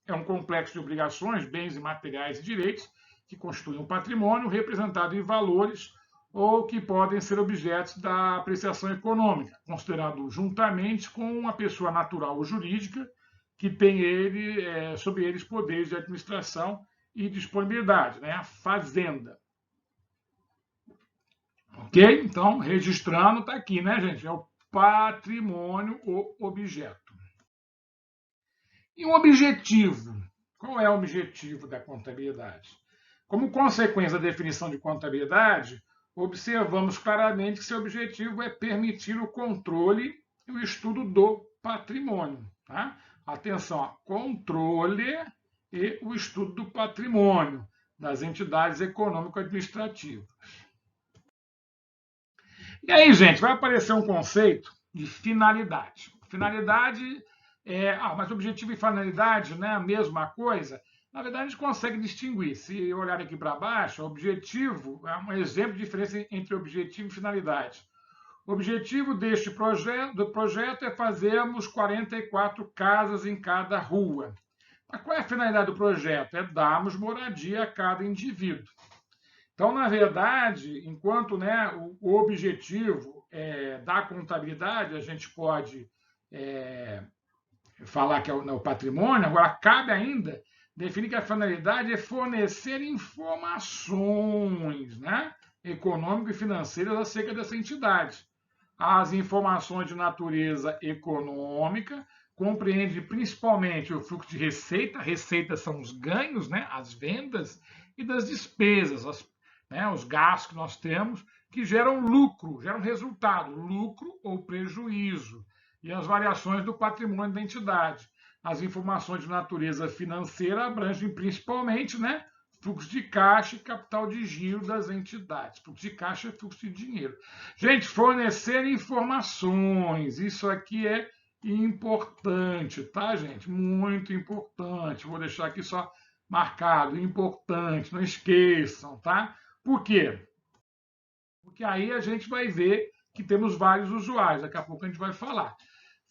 é um complexo de obrigações, bens e materiais e direitos que constituem um patrimônio representado em valores ou que podem ser objetos da apreciação econômica, considerado juntamente com a pessoa natural ou jurídica que tem sobre eles poderes de administração e disponibilidade, né? A fazenda. Ok? Então, registrando, está aqui, né, gente? É o patrimônio, o objeto. E um objetivo. Qual é o objetivo da contabilidade? Como consequência da definição de contabilidade, observamos claramente que seu objetivo é permitir o controle e o estudo do patrimônio. Tá? Atenção, ó, controle e o estudo do patrimônio das entidades econômico-administrativas. E aí, gente, vai aparecer um conceito de finalidade. Finalidade mas objetivo e finalidade não é a mesma coisa? Na verdade, a gente consegue distinguir. Se olhar aqui para baixo, objetivo é um exemplo de diferença entre objetivo e finalidade. O objetivo deste projeto é fazermos 44 casas em cada rua. Mas qual é a finalidade do projeto? É darmos moradia a cada indivíduo. Então, na verdade, enquanto, né, o objetivo da contabilidade, a gente pode falar que é o patrimônio, agora cabe ainda definir que a finalidade é fornecer informações, né, econômicas e financeiras acerca dessa entidade. As informações de natureza econômica compreendem principalmente o fluxo de receita. Receita são os ganhos, né, as vendas, e das despesas, os gastos que nós temos, que geram lucro, geram resultado, lucro ou prejuízo, e as variações do patrimônio da entidade. As informações de natureza financeira abrangem principalmente, né, fluxo de caixa e capital de giro das entidades. Fluxo de caixa é fluxo de dinheiro. Gente, fornecer informações, isso aqui é importante, tá, gente? Muito importante. Vou deixar aqui só marcado, importante, não esqueçam, tá? Por quê? Porque aí a gente vai ver que temos vários usuários, daqui a pouco a gente vai falar.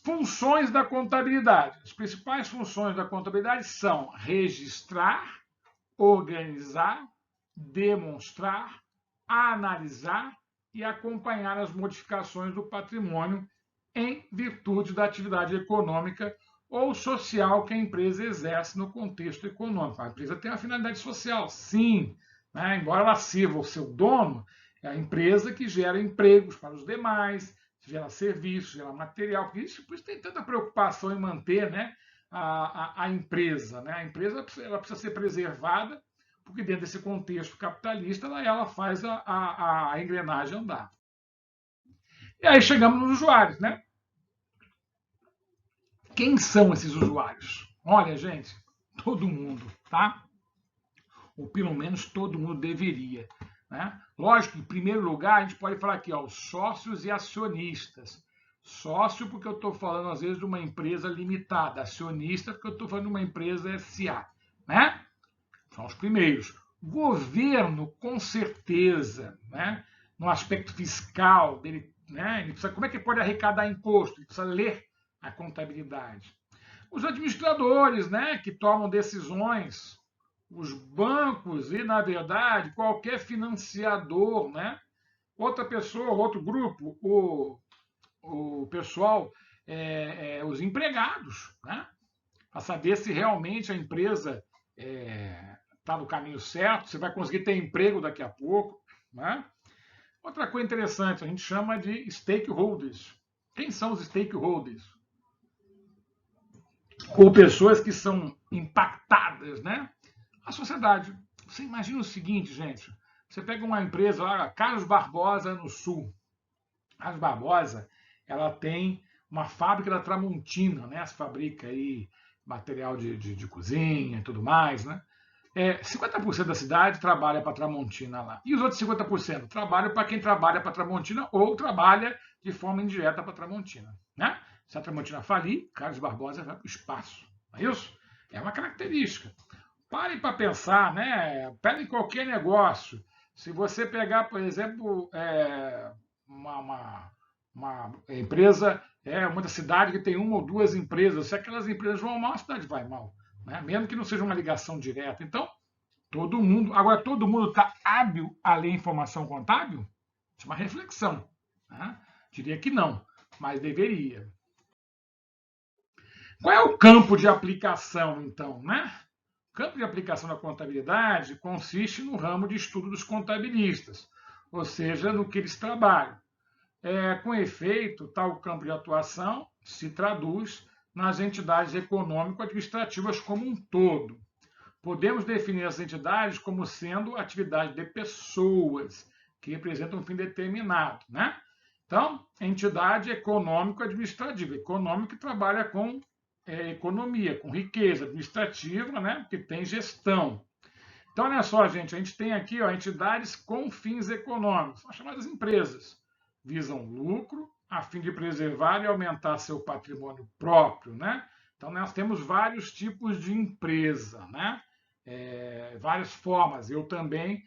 Funções da contabilidade. As principais funções da contabilidade são registrar, organizar, demonstrar, analisar e acompanhar as modificações do patrimônio em virtude da atividade econômica ou social que a empresa exerce no contexto econômico. A empresa tem uma finalidade social, sim, né? Embora ela sirva o seu dono, é a empresa que gera empregos para os demais, gera serviços, gera material, por isso tem tanta preocupação em manter, né, a empresa. Né? A empresa ela precisa ser preservada, porque dentro desse contexto capitalista ela faz a engrenagem andar. E aí chegamos nos usuários, né? Quem são esses usuários? Olha, gente, todo mundo, tá? Ou pelo menos todo mundo deveria. Né? Lógico que, em primeiro lugar, a gente pode falar aqui, ó, os sócios e acionistas. Sócio, porque eu estou falando, às vezes, de uma empresa limitada. Acionista, porque eu estou falando de uma empresa SA. Né? São os primeiros. Governo, com certeza, né? No aspecto fiscal, né? Ele precisa, como é que ele pode arrecadar imposto? Ele precisa ler a contabilidade. Os administradores, né, que tomam decisões, os bancos e, na verdade, qualquer financiador, né? Outra pessoa, outro grupo, o pessoal, os empregados, né? Para saber se realmente a empresa está no caminho certo, você vai conseguir ter emprego daqui a pouco. Né? Outra coisa interessante, a gente chama de stakeholders. Quem são os stakeholders? ou pessoas que são impactadas, né? A sociedade. Você imagina o seguinte, gente. Você pega uma empresa lá, Carlos Barbosa, no Sul. Carlos Barbosa, ela tem uma fábrica da Tramontina, né? Se fabrica aí material de cozinha e tudo mais, né? 50% da cidade trabalha para a Tramontina lá. E os outros 50% trabalham para quem trabalha para a Tramontina ou trabalha de forma indireta para a Tramontina, né? Se a Tramontina falir, Carlos Barbosa vai para o espaço. Não é isso? É uma característica. Pare para pensar, né? Pega em qualquer negócio. Se você pegar, por exemplo, uma empresa, uma cidade que tem uma ou duas empresas, se aquelas empresas vão mal, a cidade vai mal, né? Mesmo que não seja uma ligação direta. Então, todo mundo está hábil a ler informação contábil? Isso é uma reflexão, né? Diria que não, mas deveria. Qual é o campo de aplicação, então, né? O campo de aplicação da contabilidade consiste no ramo de estudo dos contabilistas, ou seja, no que eles trabalham. Com efeito, tal campo de atuação se traduz nas entidades econômico-administrativas como um todo. Podemos definir as entidades como sendo atividade de pessoas que representam um fim determinado, né? Então, entidade econômico-administrativa, econômico que trabalha com economia, com riqueza administrativa, né? Que tem gestão. Então, olha só, gente, a gente tem aqui entidades com fins econômicos, são chamadas empresas, visam lucro a fim de preservar e aumentar seu patrimônio próprio, né? Então, nós temos vários tipos de empresa, né? Várias formas. Eu também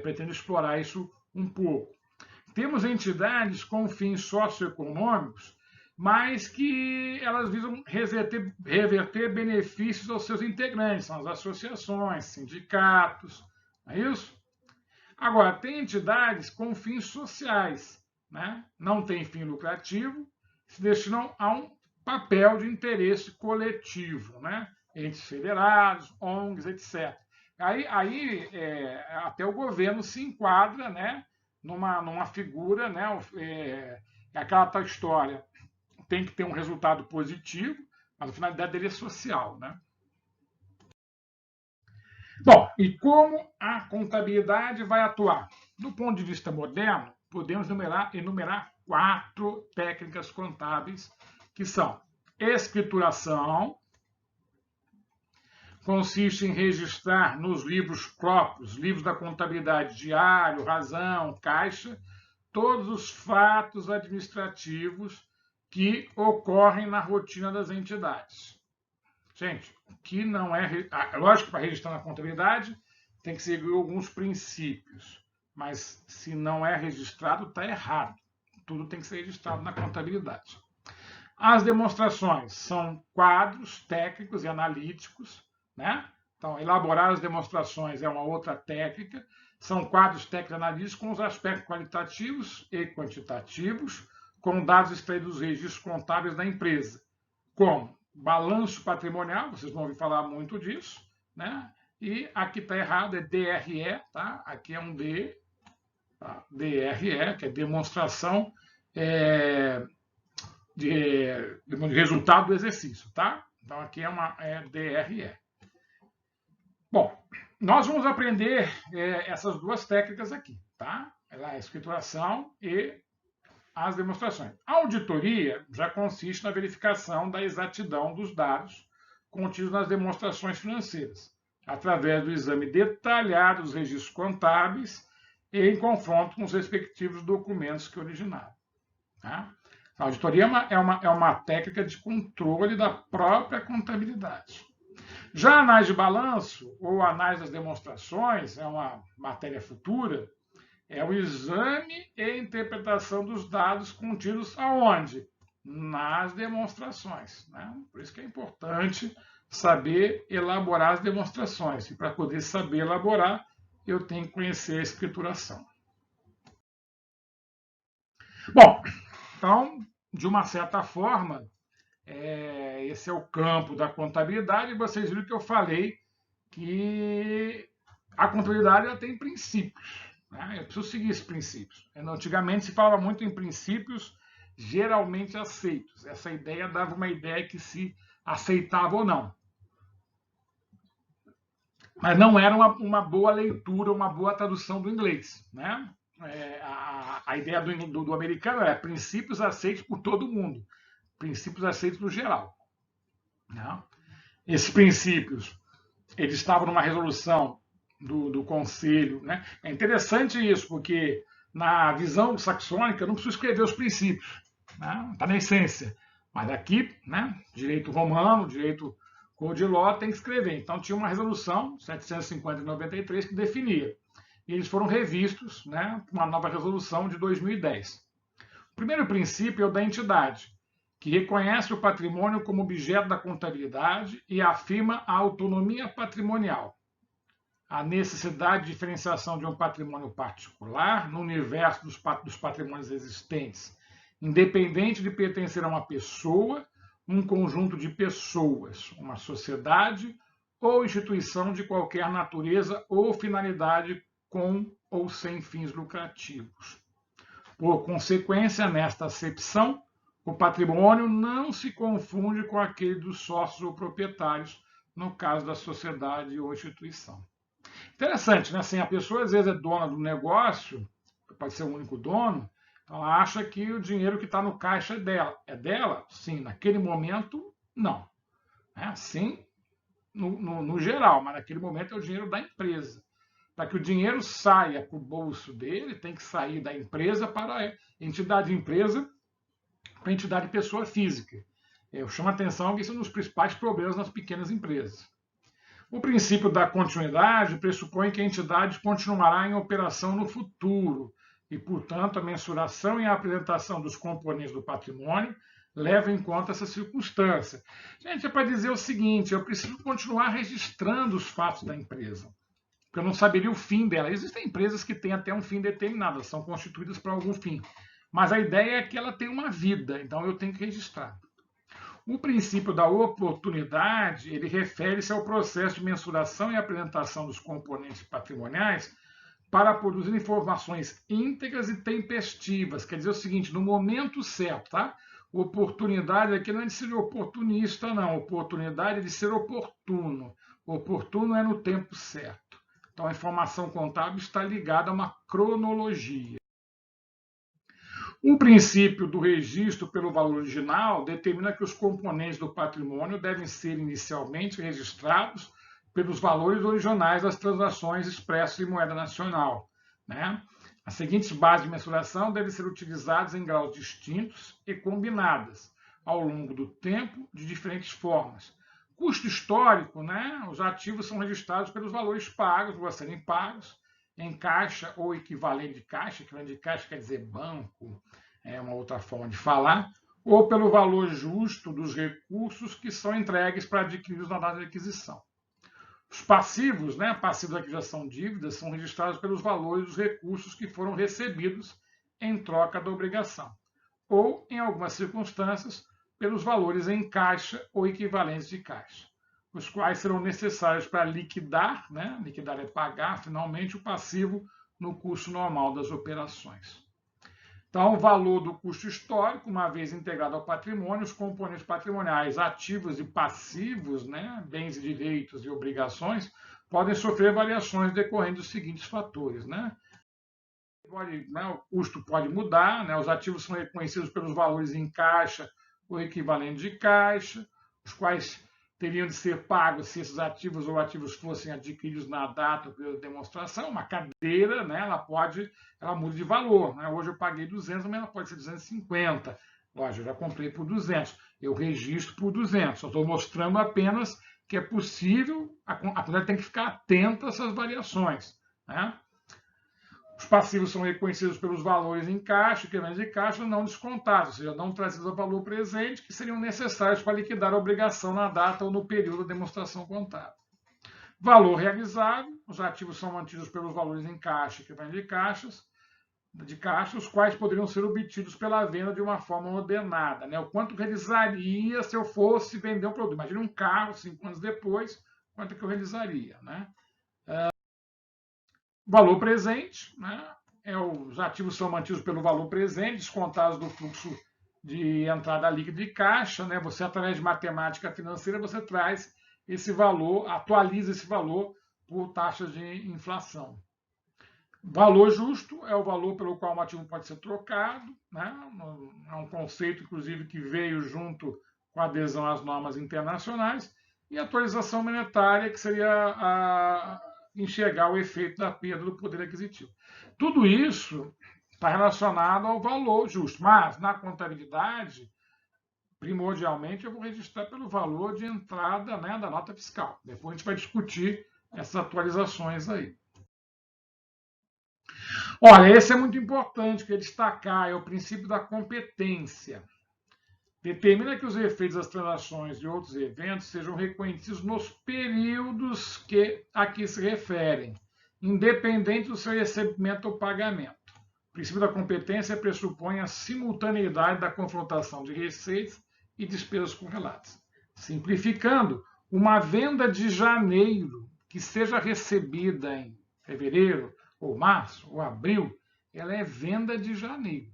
pretendo explorar isso um pouco. Temos entidades com fins socioeconômicos, mas que elas visam reverter benefícios aos seus integrantes, são as associações, sindicatos, não é isso? Agora, tem entidades com fins sociais, né? Não tem fim lucrativo, se destinam a um papel de interesse coletivo, né? Entes federados, ONGs, etc. Aí até o governo se enquadra, né? Numa figura, né? Aquela tal história tem que ter um resultado positivo, mas a finalidade dele é social, né? Bom, e como a contabilidade vai atuar? Do ponto de vista moderno, podemos enumerar 4 técnicas contábeis, que são escrituração, consiste em registrar nos livros próprios, livros da contabilidade diário, razão, caixa, todos os fatos administrativos que ocorrem na rotina das entidades. Gente, que não é. Lógico que para registrar na contabilidade tem que seguir alguns princípios, mas se não é registrado, está errado. Tudo tem que ser registrado na contabilidade. As demonstrações são quadros técnicos e analíticos, né? Então, elaborar as demonstrações é uma outra técnica. São quadros técnicos e analíticos com os aspectos qualitativos e quantitativos, com dados extraídos dos registros contábeis da empresa, como balanço patrimonial, vocês vão ouvir falar muito disso, né? E aqui está errado, é DRE, tá? Aqui é um D, tá? DRE, que é demonstração de resultado do exercício, tá? Então aqui é DRE. Bom, nós vamos aprender essas duas técnicas aqui, tá? A escrituração e as demonstrações. A auditoria já consiste na verificação da exatidão dos dados contidos nas demonstrações financeiras, através do exame detalhado dos registros contábeis e em confronto com os respectivos documentos que originaram. Tá? A auditoria é uma técnica de controle da própria contabilidade. Já a análise de balanço, ou a análise das demonstrações, é uma matéria futura, é o exame e interpretação dos dados contidos aonde? Nas demonstrações. Né? Por isso que é importante saber elaborar as demonstrações. E para poder saber elaborar, eu tenho que conhecer a escrituração. Bom, então, de uma certa forma, esse é o campo da contabilidade, e vocês viram que eu falei que a contabilidade ela tem princípios. Eu preciso seguir esses princípios. Antigamente se falava muito em princípios geralmente aceitos. Essa ideia dava uma ideia que se aceitava ou não. Mas não era uma boa leitura, uma boa tradução do inglês, né? A ideia do americano é princípios aceitos por todo mundo, princípios aceitos no geral. Né? Esses princípios, eles estavam numa resolução do Conselho. Né? É interessante isso, porque na visão saxônica eu não preciso escrever os princípios, né? Está na essência. Mas aqui, né, direito romano, direito Code Law, tem que escrever. Então tinha uma resolução, 750 de 93, que definia. E eles foram revistos, né, com uma nova resolução de 2010. O primeiro princípio é o da entidade, que reconhece o patrimônio como objeto da contabilidade e afirma a autonomia patrimonial, a necessidade de diferenciação de um patrimônio particular no universo dos patrimônios existentes, independente de pertencer a uma pessoa, um conjunto de pessoas, uma sociedade ou instituição de qualquer natureza ou finalidade com ou sem fins lucrativos. Por consequência, nesta acepção, o patrimônio não se confunde com aquele dos sócios ou proprietários, no caso da sociedade ou instituição. Interessante, né? Assim, a pessoa às vezes é dona do negócio, pode ser o único dono, então ela acha que o dinheiro que está no caixa é dela. É dela? Sim, naquele momento, não. Sim, no geral, mas naquele momento é o dinheiro da empresa. Para que o dinheiro saia para o bolso dele, tem que sair da empresa para a entidade empresa, para a entidade pessoa física. Eu chamo a atenção que isso é um dos principais problemas nas pequenas empresas. O princípio da continuidade pressupõe que a entidade continuará em operação no futuro e, portanto, a mensuração e a apresentação dos componentes do patrimônio leva em conta essa circunstância. Gente, é para dizer o seguinte, eu preciso continuar registrando os fatos da empresa, porque eu não saberia o fim dela. Existem empresas que têm até um fim determinado, são constituídas para algum fim, mas a ideia é que ela tem uma vida, então eu tenho que registrar. O princípio da oportunidade, ele refere-se ao processo de mensuração e apresentação dos componentes patrimoniais para produzir informações íntegras e tempestivas. Quer dizer o seguinte, no momento certo, tá? Oportunidade aqui não é de ser oportunista, não. Oportunidade é de ser oportuno. Oportuno é no tempo certo. Então, a informação contábil está ligada a uma cronologia. O princípio do registro pelo valor original determina que os componentes do patrimônio devem ser inicialmente registrados pelos valores originais das transações expressas em moeda nacional. Né? As seguintes bases de mensuração devem ser utilizadas em graus distintos e combinadas ao longo do tempo de diferentes formas. Custo histórico, né? Os ativos são registrados pelos valores pagos ou a serem pagos em caixa ou equivalente de caixa quer dizer banco, é uma outra forma de falar, ou pelo valor justo dos recursos que são entregues para adquiridos na data de aquisição. Os passivos, né, passivos da aquisição de dívidas, são registrados pelos valores dos recursos que foram recebidos em troca da obrigação, ou, em algumas circunstâncias, pelos valores em caixa ou equivalentes de caixa, os quais serão necessários para liquidar, né? Liquidar é pagar, finalmente, o passivo no custo normal das operações. Então, o valor do custo histórico, uma vez integrado ao patrimônio, os componentes patrimoniais ativos e passivos, né? Bens e direitos e obrigações, podem sofrer variações decorrentes dos seguintes fatores. Né? O custo pode mudar, né? Os ativos são reconhecidos pelos valores em caixa ou equivalente de caixa, os quais teriam de ser pagos se esses ativos ou ativos fossem adquiridos na data da demonstração. Uma cadeira, né, ela muda de valor. Né? Hoje eu paguei 200, mas ela pode ser 250. Lógico, eu já comprei por 200. Eu registro por 200. Só estou mostrando apenas que é possível, a contabilidade tem que ficar atenta a essas variações. Né? Os passivos são reconhecidos pelos valores em caixa, equivalentes de caixa, não descontados, ou seja, não trazidos ao valor presente, que seriam necessários para liquidar a obrigação na data ou no período da demonstração contábil. Valor realizado, os ativos são mantidos pelos valores em caixa, equivalentes de caixa, os quais poderiam ser obtidos pela venda de uma forma ordenada. Né? O quanto realizaria se eu fosse vender um produto. Imagina um carro, 5 anos depois, quanto que eu realizaria. Né? Valor presente, né? Os ativos são mantidos pelo valor presente, descontados do fluxo de entrada líquida de caixa, né? Você, através de matemática financeira, você traz esse valor, atualiza esse valor por taxas de inflação. Valor justo é o valor pelo qual um ativo pode ser trocado, né? É um conceito, inclusive, que veio junto com a adesão às normas internacionais, e atualização monetária, que seria enxergar o efeito da perda do poder aquisitivo. Tudo isso está relacionado ao valor justo, mas na contabilidade, primordialmente, eu vou registrar pelo valor de entrada, né, da nota fiscal. Depois a gente vai discutir essas atualizações aí. Olha, esse é muito importante, que é destacar, é o princípio da competência. Determina que os efeitos das transações e outros eventos sejam reconhecidos nos períodos a que se referem, independente do seu recebimento ou pagamento. O princípio da competência pressupõe a simultaneidade da confrontação de receitas e despesas correlatas. Simplificando, uma venda de janeiro que seja recebida em fevereiro, ou março, ou abril, ela é venda de janeiro.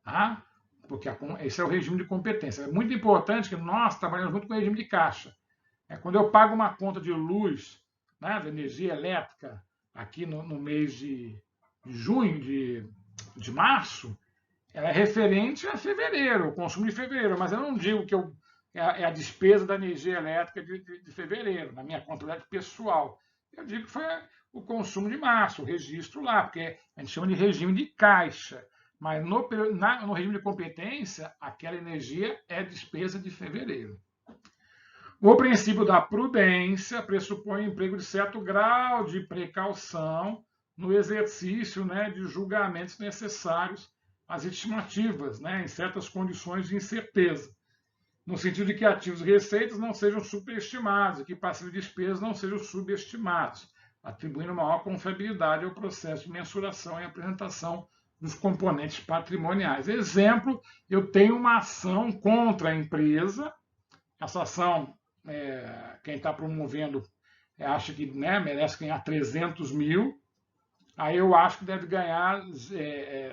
Tá? Porque esse é o regime de competência. É muito importante que nós trabalhamos muito com o regime de caixa. Quando eu pago uma conta de luz, né, de energia elétrica, aqui no mês de junho, de março, ela é referente a fevereiro, o consumo de fevereiro, mas eu não digo que é a despesa da energia elétrica de fevereiro, na minha contabilidade pessoal. Eu digo que foi o consumo de março, o registro lá, porque a gente chama de regime de caixa. Mas no regime de competência, aquela energia é despesa de fevereiro. O princípio da prudência pressupõe o emprego de certo grau de precaução no exercício, né, de julgamentos necessários às estimativas, né, em certas condições de incerteza, no sentido de que ativos e receitas não sejam superestimados e que passivos e despesas não sejam subestimados, atribuindo maior confiabilidade ao processo de mensuração e apresentação dos componentes patrimoniais. Exemplo, eu tenho uma ação contra a empresa, essa ação, quem está promovendo acha que, né, merece ganhar 300 mil, aí eu acho que deve ganhar,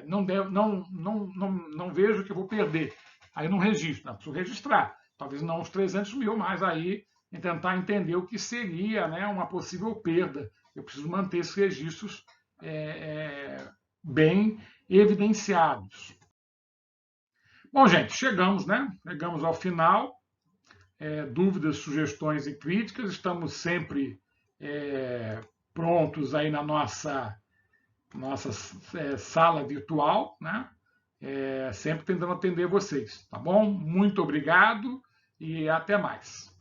não vejo que eu vou perder, aí eu não registro, não preciso registrar, talvez não os 300 mil, mas aí tentar entender o que seria, né, uma possível perda. Eu preciso manter esses registros bem evidenciados. Bom, gente, chegamos ao final. Dúvidas, sugestões e críticas, estamos sempre prontos aí na nossa sala virtual, né? Sempre tentando atender vocês, tá bom? Muito obrigado e até mais.